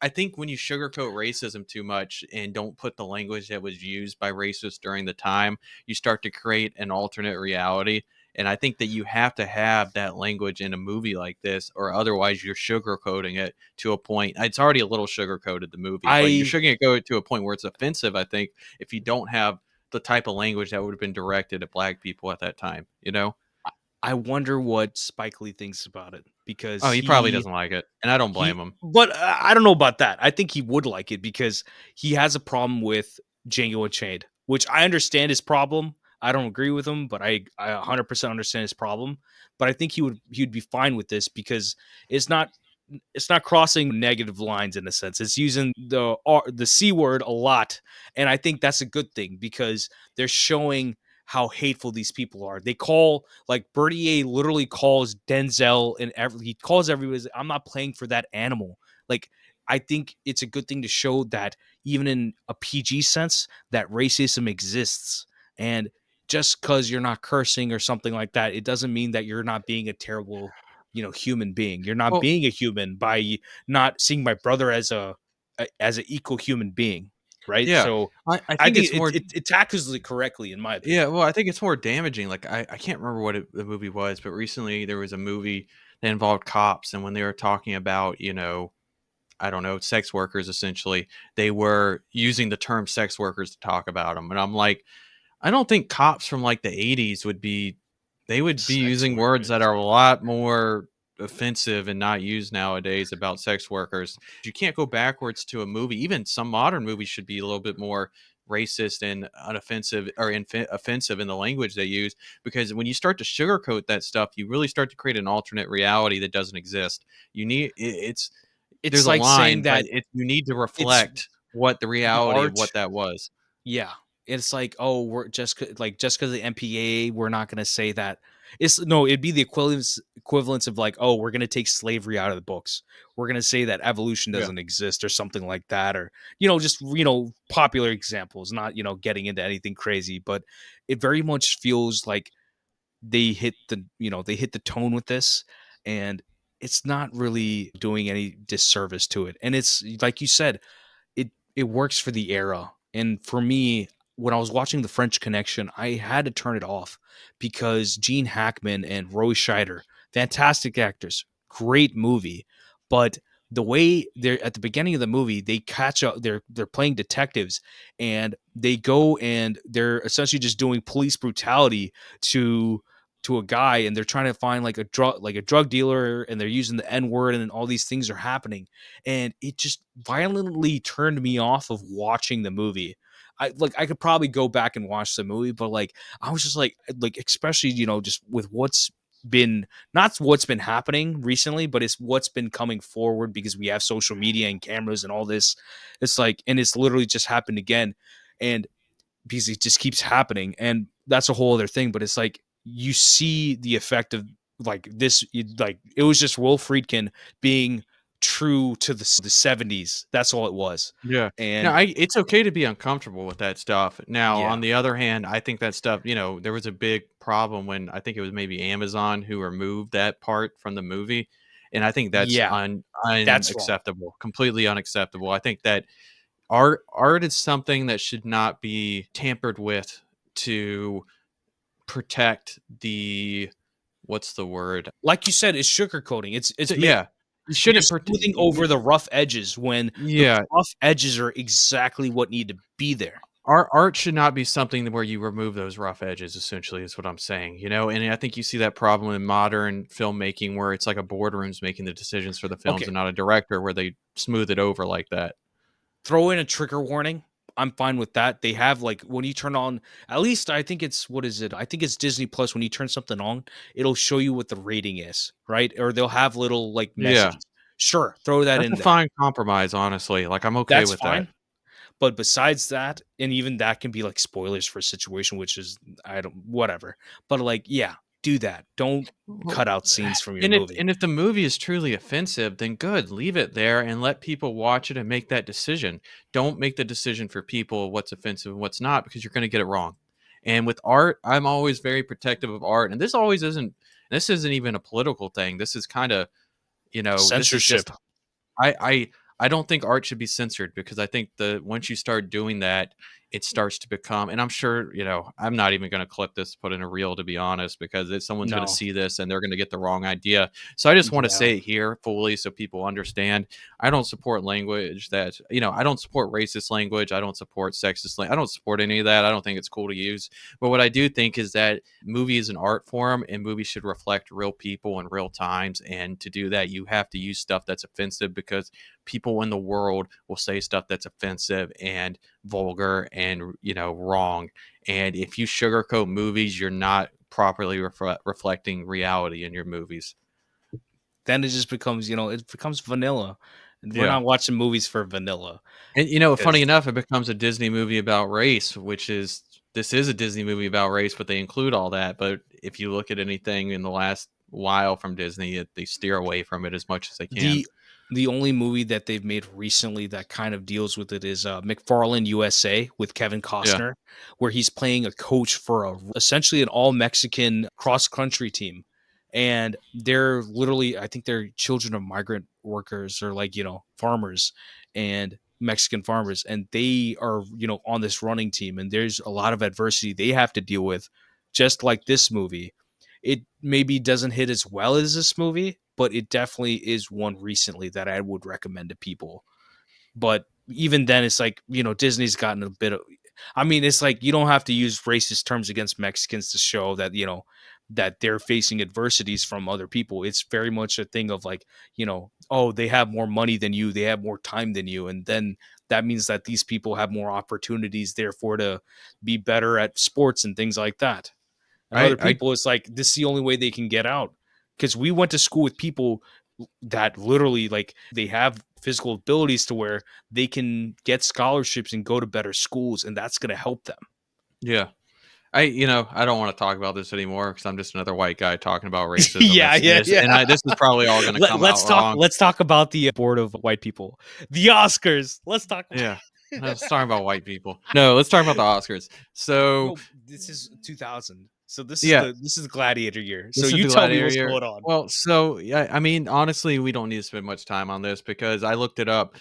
I think when you sugarcoat racism too much and don't put the language that was used by racists during the time, you start to create an alternate reality. And I think that you have to have that language in a movie like this, or otherwise you're sugarcoating it to a point. It's already a little sugarcoated the movie, but you're I sugarcoating it to a point where it's offensive. I think if you don't have the type of language that would have been directed at black people at that time. I wonder what Spike Lee thinks about it Oh, because he probably doesn't like it, and I don't blame he him. but I don't know about that. I think he would like it because he has a problem with Django Unchained, which I understand his problem. I don't agree with him, but I 100% understand his problem. But I think he'd be fine with this because it's not it's not crossing negative lines in a sense. It's using the C word a lot, and I think that's a good thing because they're showing how hateful these people are. They call like Bertier literally calls Denzel and he calls everybody. I'm not playing for that animal. Like I think it's a good thing to show that even in a PG sense that racism exists and just because you're not cursing or something like that, it doesn't mean that you're not being a terrible human being. You're not Well, being a human by not seeing my brother as an equal human being, right? yeah, So I I think think it's more. it tackles it correctly in my Yeah, opinion. well, I think it's more damaging. Like I can't remember what the movie was, but recently there was a movie that involved cops, and when they were talking about, I don't know, sex workers essentially, they were using the term sex workers to talk about them, and I'm like, I don't think cops from like the 80s they would be Sex using words that workers. are a lot more offensive and not used nowadays about sex workers. You can't go backwards to a movie. Even some modern movies should be a little bit more racist and unoffensive or offensive in the language they use, because when you start to sugarcoat that stuff, you really start to create an alternate reality that doesn't exist. It's It's there's a like saying line, but that you need to it's reflect what the the reality of art. what that was. Yeah. It's like, oh, we're just because the MPA, we're not gonna say that. It's no, it'd be the equivalence of like, oh, we're gonna take slavery out of the books. We're gonna say that evolution Yeah. doesn't exist or something like that, or just popular examples, not getting into anything crazy, but it very much feels like they hit the tone with this, and it's not really doing any disservice to it. And it's like you said, it works for the era. And for me, when I was watching The French Connection, I had to turn it off because Gene Hackman and Roy Scheider, fantastic actors, great movie, but the way they're at the beginning of the movie, they catch up. They're playing detectives, and they go and they're essentially just doing police brutality to a guy, and they're trying to find like a drug dealer, and they're using the N word, and all these things are happening, and it just violently turned me off of watching the movie. I could probably go back and watch the movie, but like I was just like especially just with what's been not what's been happening recently, but it's what's been coming forward because we have social media and cameras and all this. It's like, and it's literally just happened again, and because it just keeps happening, and that's a whole other thing. But it's like you see the effect of like this, like it was just Will Friedkin being true to the 70s. That's all it was. Yeah. No, And it's okay to be uncomfortable with that stuff. Now, yeah. on the other hand, I think that stuff, there was a big problem when I think it was maybe Amazon who removed that part from the movie. And I think that's Yeah, that's wrong. unacceptable, completely unacceptable. I think that art is something that should not be tampered with to protect the what's the word? Like you said, it's sugarcoating. It's Yeah. You you're shouldn't smoothing over the rough edges when the yeah, rough edges are exactly what need to be there. art should not be something where you remove those rough edges, essentially, is what I'm saying, and I think you see that problem in modern filmmaking where it's like a boardroom's making the decisions for the films Okay, and not a director where they smooth it over like that. throw in a trigger warning. I'm fine with that. They have like when you turn on, at least I think it's what is it? I think it's Disney Plus. When you turn something on, it'll show you what the rating is, right? Or they'll have little like Yeah. messages. Sure, throw that That's in a there. fine compromise, honestly, like, I'm okay That's with that. fine. But besides that, and even that can be like spoilers for a situation, which is I don't whatever. But like, yeah, do that. Don't Well, cut out scenes from your and if movie. and if the movie is truly offensive, then good, leave it there and let people watch it and make that decision. Don't make the decision for people what's offensive and what's not because you're gonna get it wrong. And with art, I'm always very protective of art, and this isn't even a political thing. This is kinda, this is just Censorship. I don't think art should be censored because I think that once you start doing that, it starts to become and I'm sure, I'm not even gonna clip this, put in a reel to be honest, because if someone's gonna No. see this and they're gonna get the wrong idea. So I just want to Yeah. say it here fully so people understand. I don't support language that, I don't support racist language. I don't support sexist language. I don't support any of that. I don't think it's cool to use. But what I do think is that movie is an art form and movies should reflect real people and real times. And to do that, you have to use stuff that's offensive because people in the world will say stuff that's offensive and vulgar and wrong. And if you sugarcoat movies, you're not properly reflecting reality in your movies. Then it just becomes, it becomes vanilla. And we're Yeah. not watching movies for vanilla. And funny Because enough, it becomes a Disney movie about race, which is this is a Disney movie about race, but they include all that. But if you look at anything in the last while from Disney, they steer away from it as much as they can. the only movie that they've made recently that kind of deals with it is McFarland USA with Kevin Yeah. Costner, where he's playing a coach for essentially an all Mexican cross country team, and they're literally I think they're children of migrant workers or like farmers and Mexican farmers, and they are on this running team, and there's a lot of adversity they have to deal with, just like this movie. It maybe doesn't hit as well as this movie, but it definitely is one recently that I would recommend to people. But even then, it's like, Disney's gotten a bit of, I mean, it's like you don't have to use racist terms against Mexicans to show that, that they're facing adversities from other people. It's very much a thing of like, oh, they have more money than you, they have more time than you. And then that means that these people have more opportunities, therefore, to be better at sports and things like that. And other I people, it's like this is the only way they can get out. Because we went to school with people that literally like they have physical abilities to where they can get scholarships and go to better schools, and that's going to help them. Yeah. I don't want to talk about this anymore because I'm just another white guy talking about racism. Yeah, yeah, yeah. This is probably all going to come out Let's talk. wrong. Let's talk about the board of white people, the Oscars. Let's talk. Yeah. Let's talk about white people. No, let's talk about the Oscars. So, Bro, this is 2000. So Yeah, this is the Gladiator year. So this is you the tell me Gladiator what's year. going on. Well, so yeah, I mean, honestly, we don't need to spend much time on this because I looked it up,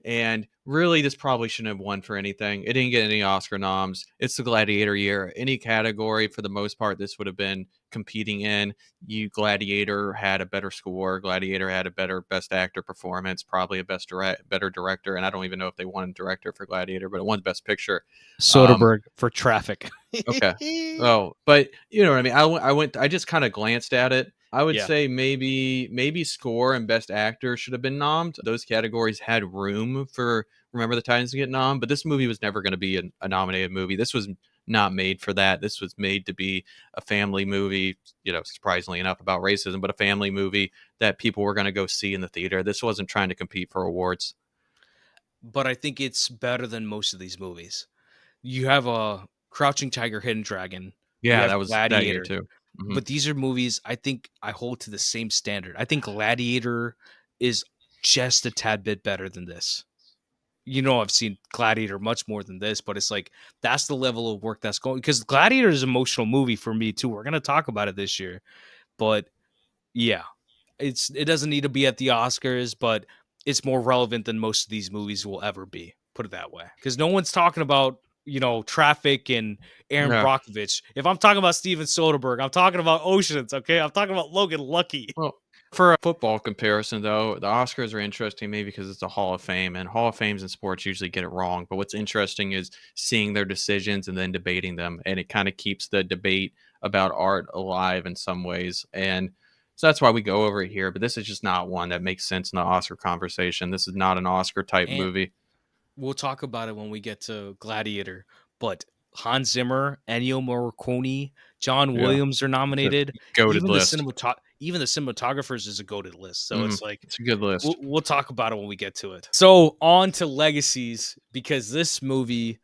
and really, this probably shouldn't have won for anything. It didn't get any Oscar noms. It's the Gladiator year. Any category, for the most part, this would have been competing in. You Gladiator had a better score. Gladiator had a better Best Actor performance, probably a better director, and I don't even know if they won director for Gladiator, but it won Best Picture. Um, Soderbergh for Traffic. Okay. Oh, but you know what I mean? I just kinda glanced at it. I would Yeah. say maybe score and best actor should have been nommed. Those categories had room for Remember the Titans to get nom, but this movie was never gonna be a nominated movie. This was not made for that. This was made to be a family movie, surprisingly enough about racism, but a family movie that people were gonna go see in the theater. This wasn't trying to compete for awards. But I think it's better than most of these movies. You have a Crouching Tiger, Hidden Dragon. You Yeah, have that was that year Gladiator. too. Mhm. But these are movies I think I hold to the same standard. I think Gladiator is just a tad bit better than this. I've seen Gladiator much more than this, but it's like that's the level of work that's going because Gladiator is an emotional movie for me too. We're gonna talk about it this year, but yeah, it doesn't need to be at the Oscars, but it's more relevant than most of these movies will ever be. Put it that way, because no one's talking about Traffic and Aaron Yeah. Brockovich. If I'm talking about Steven Soderbergh, I'm talking about Oceans. Okay, I'm talking about Logan Lucky. Well, for a football comparison, though, the Oscars are interesting maybe because it's a Hall of Fame, and Hall of Fames in sports usually get it wrong. But what's interesting is seeing their decisions and then debating them, and it kind of keeps the debate about art alive in some ways. And so that's why we go over it here. But this is just not one that makes sense in the Oscar conversation. This is not an Oscar type And movie. we'll talk about it when we get to Gladiator. But Hans Zimmer, Ennio Morricone, John Yeah, Williams are it's a nominated. goaded list. Even the cinematographers is a goaded list. So Hmm. it's like It's a good list. we'll talk about it when we get to it. So on to legacies because this movie,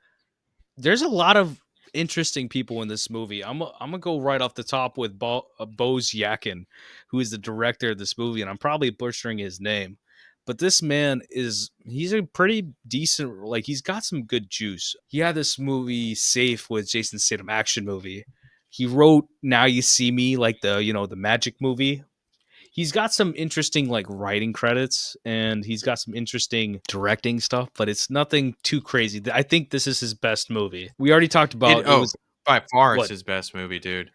there's a lot of interesting people in this movie. I'm gonna go right off the top with Bose Yakin, who is the director of this movie, and I'm probably butchering his name. But this man he's a pretty decent, like he's got some good juice. He had this movie Safe with Jason Statham action movie. He wrote Now You See Me, like the magic movie. He's got some interesting like writing credits and he's got some interesting directing stuff, but it's nothing too crazy. I think this is his best movie. We already talked It about it oh, was by far, it's what? his best movie, dude.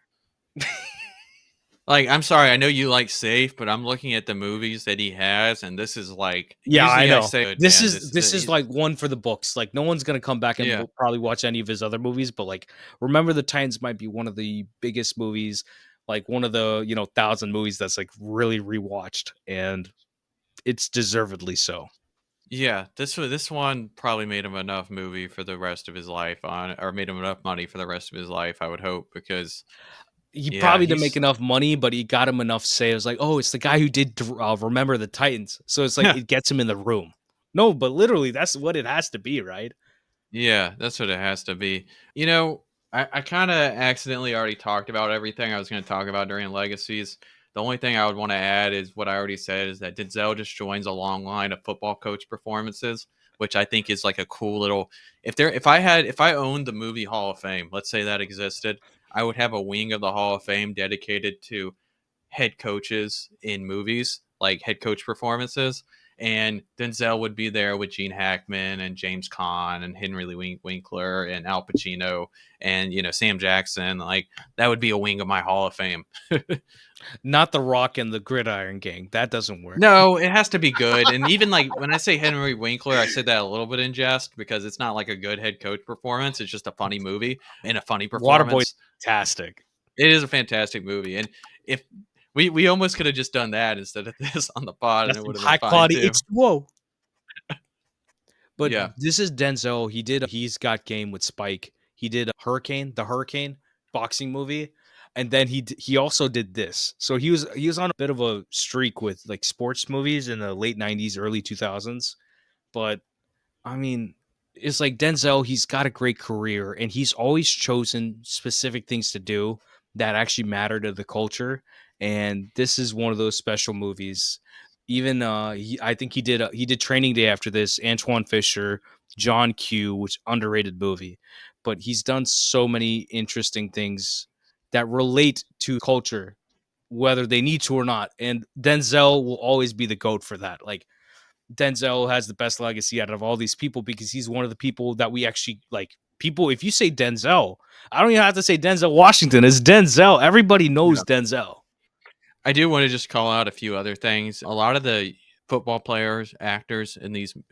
Like, I'm sorry, I know you like Safe, but I'm looking at the movies that he has, and this is like Yeah, I usually I know. say, "Good This man, is this this is he's." like one for the books. Like no one's gonna come back and Yeah. probably watch any of his other movies, but like Remember the Titans might be one of the biggest movies, like one of the thousand movies that's like really rewatched, and it's deservedly so. Yeah, this one probably made him enough movie for the rest of his life on or made him enough money for the rest of his life, I would hope, because, He yeah, probably didn't make he's enough money, but he got him enough sales. Like, oh, it's the guy who did Remember the Titans. So it's like it gets him in the room. No, but literally, that's what it has to be, right? Yeah, that's what it has to be. You know, I kinda accidentally already talked about everything I was gonna talk about during Legacies. The only thing I would wanna add is what I already said is that Denzel just joins a long line of football coach performances, which I think is like a cool little if I owned the movie Hall of Fame, let's say that existed, I would have a wing of the Hall of Fame dedicated to head coaches in movies, like head coach performances. And Denzel would be there with Gene Hackman and James Caan and Henry Lee Winkler and Al Pacino and Sam Jackson. Like that would be a wing of my Hall of Fame. Not The Rock and the Gridiron Gang. That doesn't work. No, it has to be good. And even like when I say Henry Winkler, I said that a little bit in jest because it's not like a good head coach performance. It's just a funny movie and a funny Waterboy's performance. fantastic. It is a fantastic movie. And if we almost could have just done that instead of this on the pod and That's it some would have been high fine quality too. H2O. But Yeah. this is Denzel. He's got game with Spike. He did the Hurricane boxing movie, and then he also did this. So he was on a bit of a streak with like sports movies in the late '90s, early 2000s. But I mean, it's like Denzel, he's got a great career and he's always chosen specific things to do that actually matter to the culture. And this is one of those special movies. Even I think he did Training Day after this, Antoine Fisher, John Q, which underrated movie. But he's done so many interesting things that relate to culture, whether they need to or not. And Denzel will always be the GOAT for that. Like, Denzel has the best legacy out of all these people because he's one of the people that we actually like. People, if you say Denzel, I don't even have to say Denzel Washington. It's Denzel. Everybody knows Denzel. I do want to just call out a few other things. A lot of the football players, actors in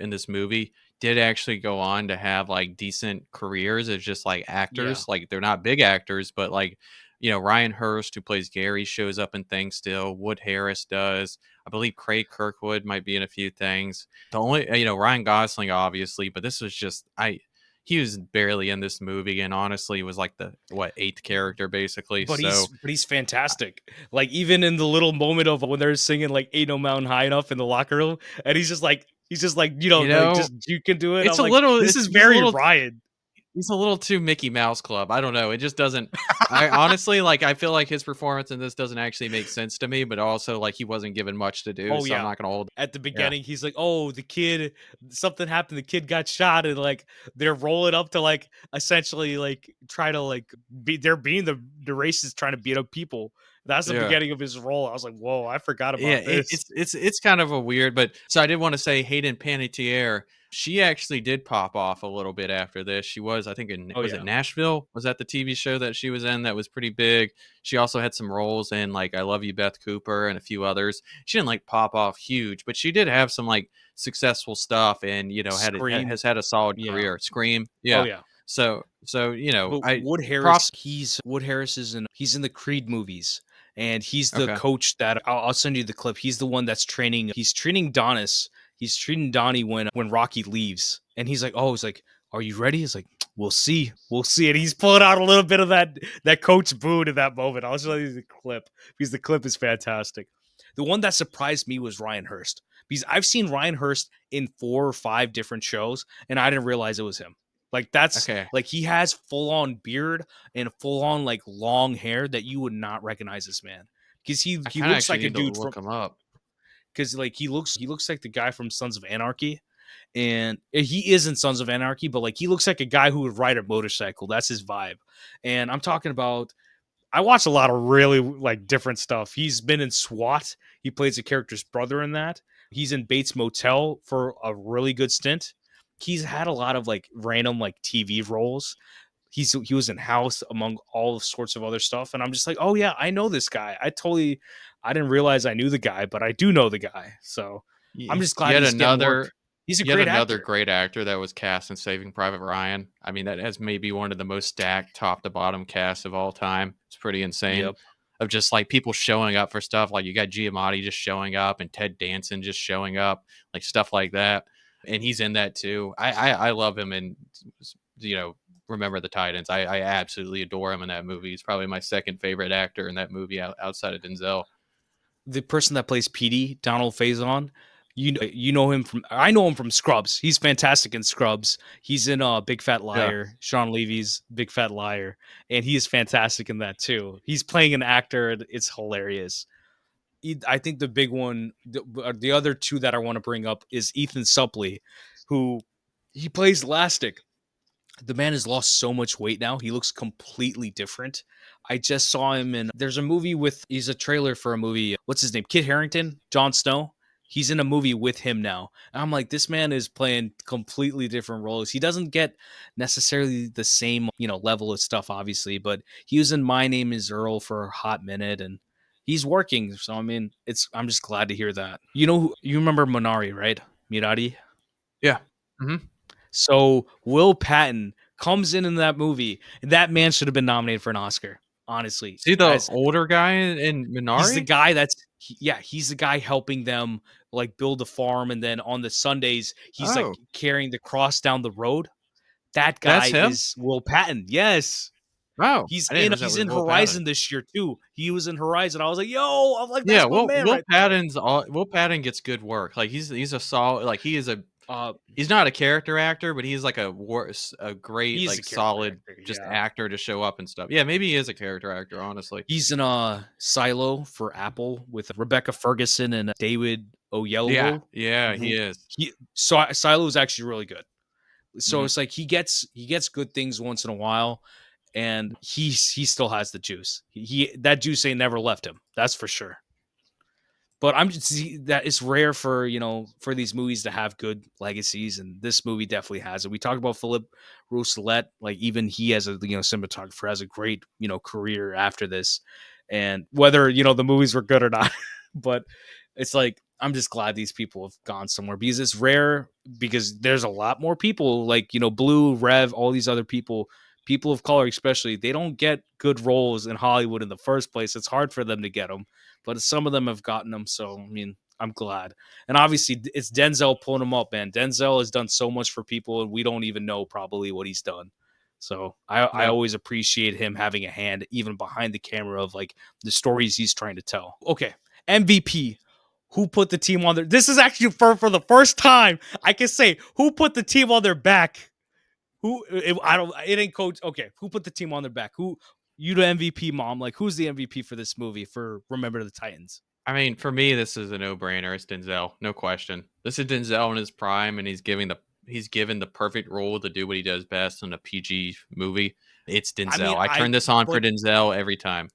this movie did actually go on to have like decent careers as just like Yeah, actors. Like they're not big actors, but like Ryan Hurst, who plays Gary, shows up in things still. Wood Harris does. I believe Craig Kirkwood might be in a few things. The only Ryan Gosling obviously, but this was just I he was barely in this movie and honestly was like the eighth character basically. but So he's fantastic. Like, even in the little moment of when they're singing like "Ain't No Mountain High Enough" in the locker room, and he's just like, you like, know just you can do it. it's I'm a like, little this it's is he's a very little Ryan. he's a little too Mickey Mouse Club. I don't know. It just doesn't. I honestly like. I feel like his performance in this doesn't actually make sense to me. But also, like, he wasn't given much to do, Oh so I'm yeah. not gonna hold. At the Yeah, beginning, he's like, "Oh, the kid, something happened. The kid got shot," and like they're rolling up to like essentially like try to like be they're being the racist trying to beat up people. That's the yeah. beginning of his role. I was like, "Whoa, I forgot Yeah, about this." it's kind of a weird, but so I did want to say Hayden Panettiere. She actually did pop off a little bit after this. She was, I think, in Oh was it yeah, Nashville? Was that the TV show that she was in that was pretty big? She also had some roles in like I Love You, Beth Cooper, and a few others. She didn't like pop off huge, but she did have some like successful stuff, and Scream. has had a solid Yeah. career. Scream, Oh yeah. yeah. So But I Wood Harris, props. Wood Harris is in he's in the Creed movies, and he's the Okay, coach that I'll send you the clip. He's the one that's training. He's training Donis. He's treating Donnie when Rocky leaves, and he's like, "Oh, he's like, are you ready?" He's like, we'll see." And he's pulling out a little bit of that Coach Boone in that moment. I'll show you the clip because the clip is fantastic. The one that surprised me was Ryan Hurst because I've seen Ryan Hurst in 4 or 5 different shows, and I didn't realize it was him. Like, that's okay. like, he has full on beard and full on like long hair that you would not recognize this man because I he kind of looks actually like a need to dude look from him up. because like he looks like the guy from Sons of Anarchy, and he is in Sons of Anarchy, but like he looks like a guy who would ride a motorcycle. That's his vibe, and I'm talking about. I watch a lot of really like different stuff. He's been in SWAT. He plays a character's brother in that. He's in Bates Motel for a really good stint. He's had a lot of like random like TV roles. He was in House among all sorts of other stuff, and I'm just like, oh yeah, I know this guy. I didn't realize I knew the guy, but I do know the guy. So I'm just glad Yet he's getting work. another He's a yet great another actor. great actor that was cast in Saving Private Ryan. I mean, that has maybe one of the most stacked top to bottom casts of all time. It's pretty insane. Yep. Of just like people showing up for stuff. Like you got Giamatti just showing up and Ted Danson just showing up, like stuff like that. And he's in that too. I love him and you know, Remember the Titans. I absolutely adore him in that movie. He's probably my second favorite actor in that movie outside of Denzel. The person that plays Petey, Donald Faison, you know him from I know him from Scrubs. He's fantastic in Scrubs. He's in Big Fat Yeah. Liar, Sean Levy's Big Fat Liar, and he is fantastic in that too. He's playing an actor, and it's hilarious. I think the big one, the other two that I want to bring up is Ethan Suplee, who he plays Elastic. The man has lost so much weight now. He looks completely different. I just saw him in there's a movie with he's a trailer for a movie. What's his name? Kit Harrington, Jon Snow. He's in a movie with him now. And I'm like, this man is playing completely different roles. He doesn't get necessarily the same, level of stuff, obviously, but he was in My Name is Earl for a hot minute, and he's working. So I mean, I'm just glad to hear that. You remember Minari, right? Mirari? Yeah. Mhm. So Will Patton comes in that movie, and that man should have been nominated for an Oscar. Honestly, Is he the as older guy in he's the Minari? guy he's the guy helping them like build a farm, and then on the Sundays he's like Oh, carrying the cross down the road. That that's guy him? is Will Patton. Yes. Oh, I didn't know that He's was in Will Patton. Horizon this year too. He was in Horizon. I was like, yo, I'm like, Yeah, that's my man right there. Will Patton gets good work. Like he's a solid like Uh he's not a character actor, but he's like a great he's a like character solid actor, just yeah. actor to show up and stuff. Yeah, maybe he is a character actor, honestly. He's in Silo for Apple with Rebecca Ferguson and David Yeah, Oyelowo. yeah, he is. Silo is actually really good. So Mhm. it's like he gets good things once in a while. and he still has the juice. He that juice ain't never left him. That's for sure. But I'm just that it's rare for for these movies to have good legacies, and this movie definitely has it. We talked about Philip Rousselet, like even he as a cinematographer has a great career after this, and whether the movies were good or not, but it's like I'm just glad these people have gone somewhere because it's rare because there's a lot more people like Blue Rev, all these other people of color especially, they don't get good roles in Hollywood in the first place. It's hard for them to get them, but some of them have gotten them. So, I mean, I'm glad. And obviously, it's Denzel pulling him up, man. Denzel has done so much for people, and we don't even know probably what he's done. So I Yeah. always appreciate him having a hand even behind the camera of like the stories he's trying to tell. Okay, MVP. Who put the team on their? This is actually for the first time I can say who put the team on their back. Who I don't. It ain't coach. Okay, who put the team on their back? Who you the MVP, mom? Like who's the MVP for this movie for Remember the Titans? I mean, for me, this is a no-brainer. It's Denzel, no question. This is Denzel in his prime, and he's given the perfect role to do what he does best in a PG movie. It's I mean, Denzel. I turn this on for but Denzel every time.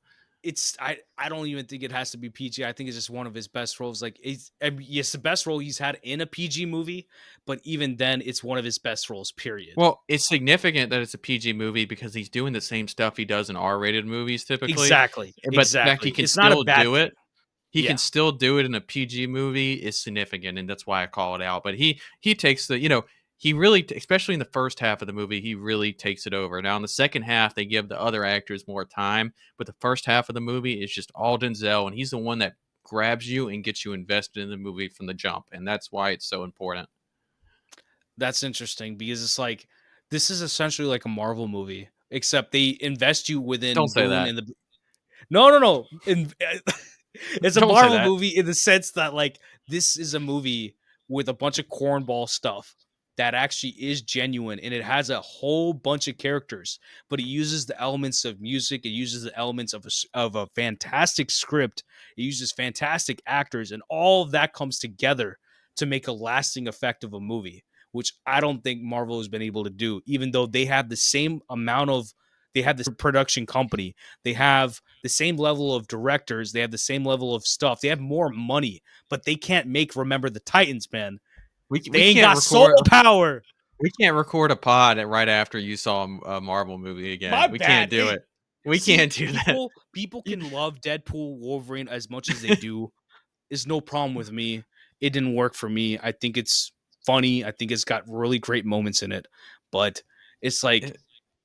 I don't even think it has to be PG. I think it's just one of his best roles. Like it's the best role he's had in a PG movie, but even then, it's one of his best roles. Period. Well, it's significant that it's a PG movie because he's doing the same stuff he does in R-rated movies typically, Exactly. but the fact he Exactly. can It's not a still bad do thing. it he can Yeah. still do it in a PG movie is significant, and that's why I call it out. But he takes he really, especially in the first half of the movie, he really takes it over. Now in the second half, they give the other actors more time, but the first half of the movie is just all Denzel, and he's the one that grabs you and gets you invested in the movie from the jump, and that's why it's so important. That's interesting because it's like this is essentially like a Marvel movie, except they invest you Don't within say Boone that. and the no, no, no. It's a Don't say Marvel that. movie in the sense that like this is a movie with a bunch of cornball stuff that actually is genuine and it has a whole bunch of characters, but it uses the elements of music, it uses the elements of of a fantastic script, it uses fantastic actors, and all of that comes together to make a lasting effect of a movie, which I don't think Marvel has been able to do, even though they have the same amount of they have this production company. They have the same level of directors. They have the same level of stuff. They have more money, but they can't make Remember the Titans, man. We They ain't can't got soul record power. we can't record a pod right after you saw a Marvel movie My again. We can't bad. do Hey, it. We see, can't do that. people can love Deadpool, Wolverine as much as they do. Is no problem with me. It didn't work for me. I think it's funny. I think it's got really great moments in it, but it's like It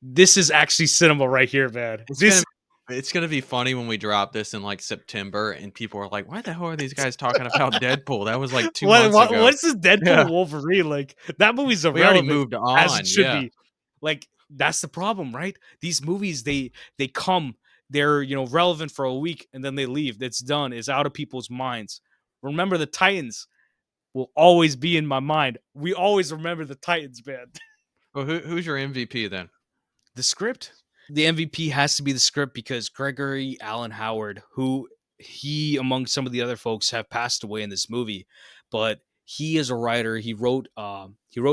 this is actually cinema right here, man. it's This gonna be funny when we drop this in, like, September and people are like, "Why the hell are these guys talking about Deadpool? That was, like, 2 months ago." what's this Deadpool Yeah. Wolverine like? That movie's We already irrelevant moved as it on, should yeah. be. Like that's the problem, right? These movies they come, they're relevant for a week and then they leave. It's done. It's out of people's minds. Remember the Titans will always be in my mind. We always remember the Titans, man. Well, who's your MVP then? The script. The MVP has to be the script because Gregory Allen Howard, who he among some of the other folks have passed away in this movie, but he is a writer. He wrote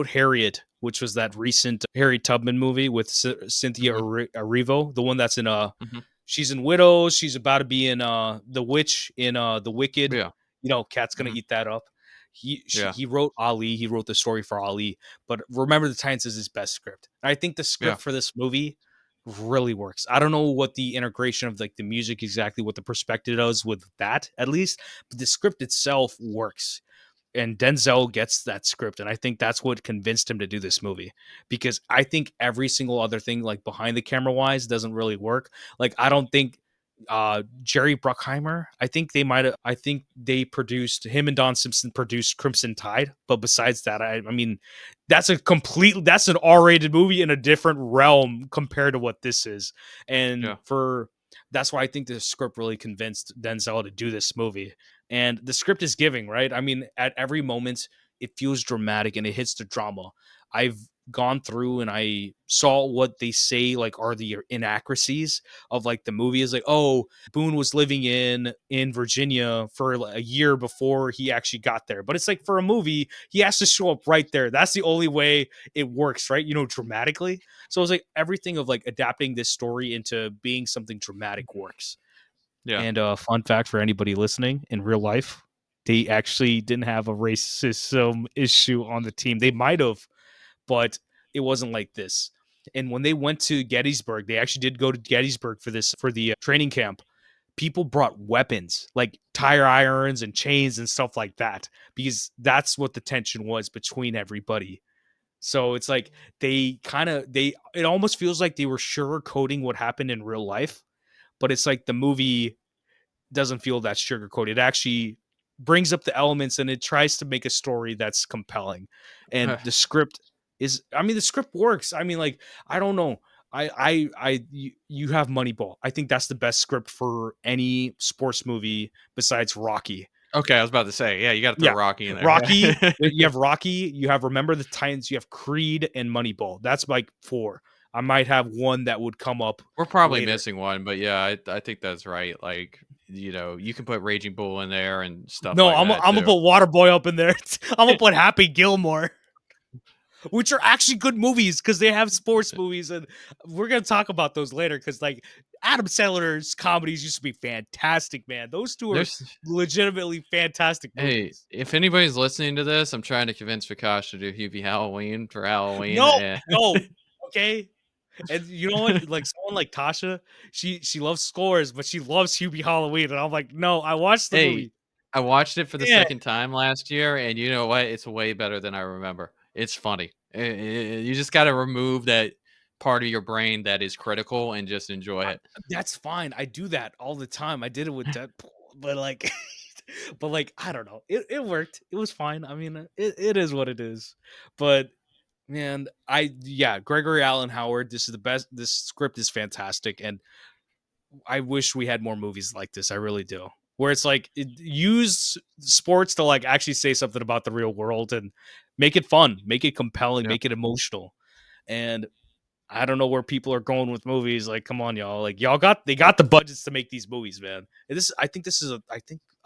Harriet, which was that recent Harry Tubman movie with Cynthia Mhm, Erivo, the one that's in mhm. she's in Widows, she's about to be in the witch in The Wicked. Yeah, Cat's gonna mhm, eat that up. yeah, He wrote Ali. He wrote the story for Ali, but Remember the Titans is his best script. I think the yeah. script for this movie really works. I don't know what the integration of like the music exactly what the perspective does with that at least, but the script itself works. And Denzel gets that script, and I think that's what convinced him to do this movie. Because I think every single other thing, like behind the camera wise, doesn't really work. Like I don't think Jerry Bruckheimer. I think they produced him and Don Simpson produced Crimson Tide. But besides that, I mean, that's an R-rated movie in a different realm compared to what this is. And Yeah. for that's why I think the script really convinced Denzel to do this movie. And the script is giving, right? I mean, at every moment, it feels dramatic and it hits the drama. I've gone through and I saw what they say like are the inaccuracies of like the movie is like, oh, Boone was living in Virginia for like a year before he actually got there. But it's like for a movie, he has to show up right there. That's the only way it works, right? You know, dramatically. So it's like everything of like adapting this story into being something dramatic works. Yeah. And fun fact for anybody listening, in real life, they actually didn't have a racism issue on the team. They might have, but it wasn't like this. And when they went to Gettysburg, they actually did go to Gettysburg for this for the training camp. People brought weapons like tire irons and chains and stuff like that because that's what the tension was between everybody. So it's like they it almost feels like they were sugarcoating what happened in real life, but it's like the movie doesn't feel that sugarcoated. It actually brings up the elements and it tries to make a story that's compelling. And the script is, I mean, the script works. I mean, like, I don't know. You have Moneyball. I think that's the best script for any sports movie besides Rocky. Okay, I was about to say, yeah, you got to throw Yeah, Rocky in there. Rocky. Yeah. You have Rocky. You have Remember the Titans. You have Creed and Moneyball. That's like four. I might have one that would come up We're probably later. missing one, but yeah, I think that's right. Like, you can put Raging Bull in there and stuff No, like that I'm gonna too. put Waterboy up in there. I'm gonna put Happy Gilmore, which are actually good movies because they have sports movies, and we're gonna talk about those later. Because like Adam Sandler's comedies used to be fantastic, man. Those two are There's legitimately fantastic Hey, movies. if anybody's listening to this, I'm trying to convince Vikash to do Hubie Halloween for Halloween, No, and no, okay. And you know what? Like someone like Tasha, she loves scores, but she loves Hubie Halloween, and I'm like, no, I watched the hey, movie. I watched it for the Yeah, second time last year, and you know what? It's way better than I remember. It's funny. You just gotta remove that part of your brain that is critical and just enjoy I, it. that's fine. I do that all the time. I did it with Deadpool, but like, but like, I don't know. It worked. It was fine. I mean, it is what it is. But man, yeah, Gregory Allen Howard. This is the best. This script is fantastic, and I wish we had more movies like this. I really do. Where it's like use sports to like actually say something about the real world and make it fun, make it compelling, Yeah. make it emotional. And I don't know where people are going with movies. Like, come on, y'all. Like, they got the budgets to make these movies, man. And I think this is a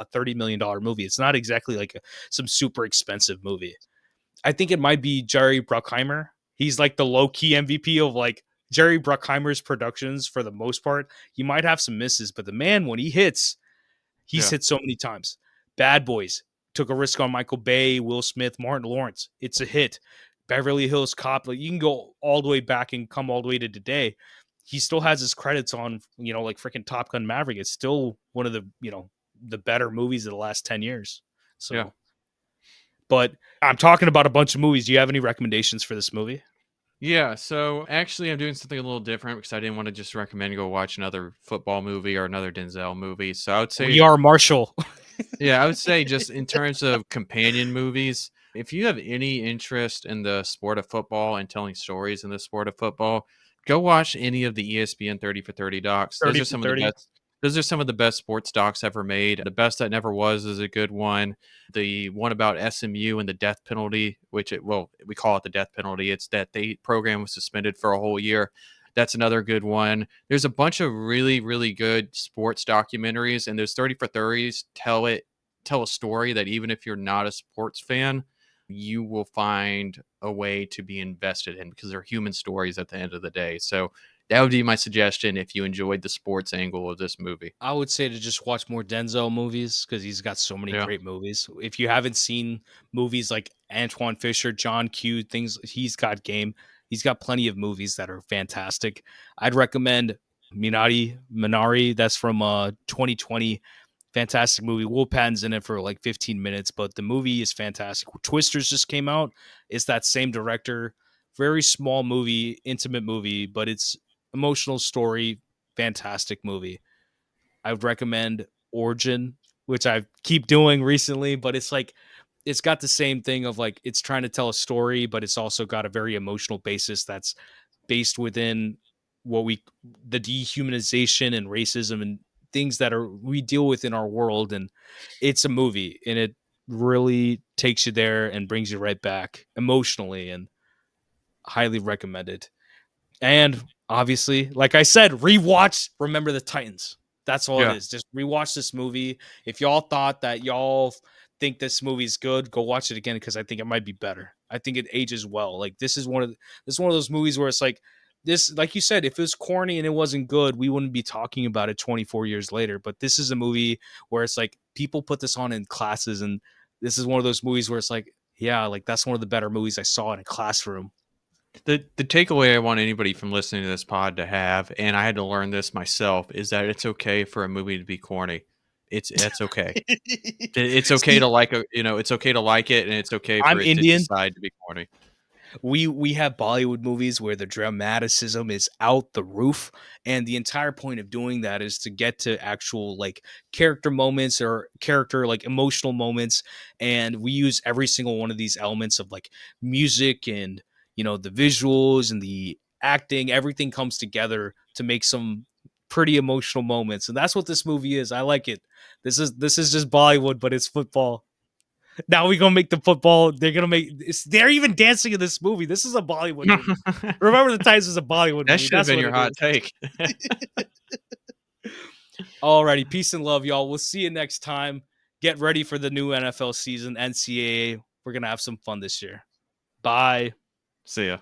$30 million movie. It's not exactly like some super expensive movie. I think it might be Jerry Bruckheimer. He's like the low key MVP of like Jerry Bruckheimer's productions for the most part. He might have some misses, but the man, when he hits, he's Yeah. hit so many times. Bad Boys took a risk on Michael Bay, Will Smith, Martin Lawrence. It's a hit. Beverly Hills Cop. Like you can go all the way back and come all the way to today. He still has his credits on, like freaking Top Gun Maverick. It's still one of the, the better movies of the last 10 years. Yeah. So, but I'm talking about a bunch of movies. Do you have any recommendations for this movie? Yeah, so actually, I'm doing something a little different because I didn't want to just recommend go watch another football movie or another Denzel movie. So I would We say, are Marshall. yeah, I would say just in terms of companion movies, if you have any interest in the sport of football and telling stories in the sport of football, go watch any of the ESPN 30 for 30 docs. 30 for 30. Those are some of the best sports docs ever made. The Best That Never Was is a good one. The one about SMU and the death penalty, we call it the death penalty. It's that the program was suspended for a whole year. That's another good one. There's a bunch of really, really good sports documentaries, and those 30 for 30s tell a story that even if you're not a sports fan, you will find a way to be invested in because they're human stories at the end of the day. So that would be my suggestion if you enjoyed the sports angle of this movie. I would say to just watch more Denzel movies because he's got so many Yeah. great movies. If you haven't seen movies like Antoine Fisher, John Q, things he's got game. He's got plenty of movies that are fantastic. I'd recommend Minari. That's from 2020. Fantastic movie. Will Patton's in it for like 15 minutes, but the movie is fantastic. Twisters just came out. It's that same director. Very small movie, intimate movie, but it's emotional story. Fantastic movie. I would recommend Origin, which I keep doing recently, but it's like it's got the same thing of like it's trying to tell a story, but it's also got a very emotional basis that's based within what we the dehumanization and racism and things that are we deal with in our world. And it's a movie and it really takes you there and brings you right back emotionally. And highly recommended. And obviously, like I said, rewatch Remember the Titans. That's all it Yeah. is. Just rewatch this movie. If y'all thought that y'all think this movie's good, go watch it again because I think it might be better. I think it ages well. Like this is one of those movies where it's like this, like you said, if it was corny and it wasn't good, we wouldn't be talking about it 24 years later. But this is a movie where it's like people put this on in classes, and this is one of those movies where it's like, yeah, like that's one of the better movies I saw in a classroom. The takeaway I want anybody from listening to this pod to have, and I had to learn this myself, is that it's okay for a movie to be corny. It's okay. It's okay See, to like a it's okay to like it, and it's okay for I'm it to Indian. decide to be corny. We have Bollywood movies where the dramaticism is out the roof, and the entire point of doing that is to get to actual like character moments or character like emotional moments, and we use every single one of these elements of like music and the visuals and the acting. Everything comes together to make some pretty emotional moments, and that's what this movie is. I like it. This is just Bollywood, but it's football. Now we gonna make the football. They're gonna make. They're even dancing in this movie. This is a Bollywood movie. Remember the Times is a Bollywood That movie. should have That's been what your it hot is. take. Alrighty, peace and love, y'all. We'll see you next time. Get ready for the new NFL season, NCAA. We're gonna have some fun this year. Bye. See ya.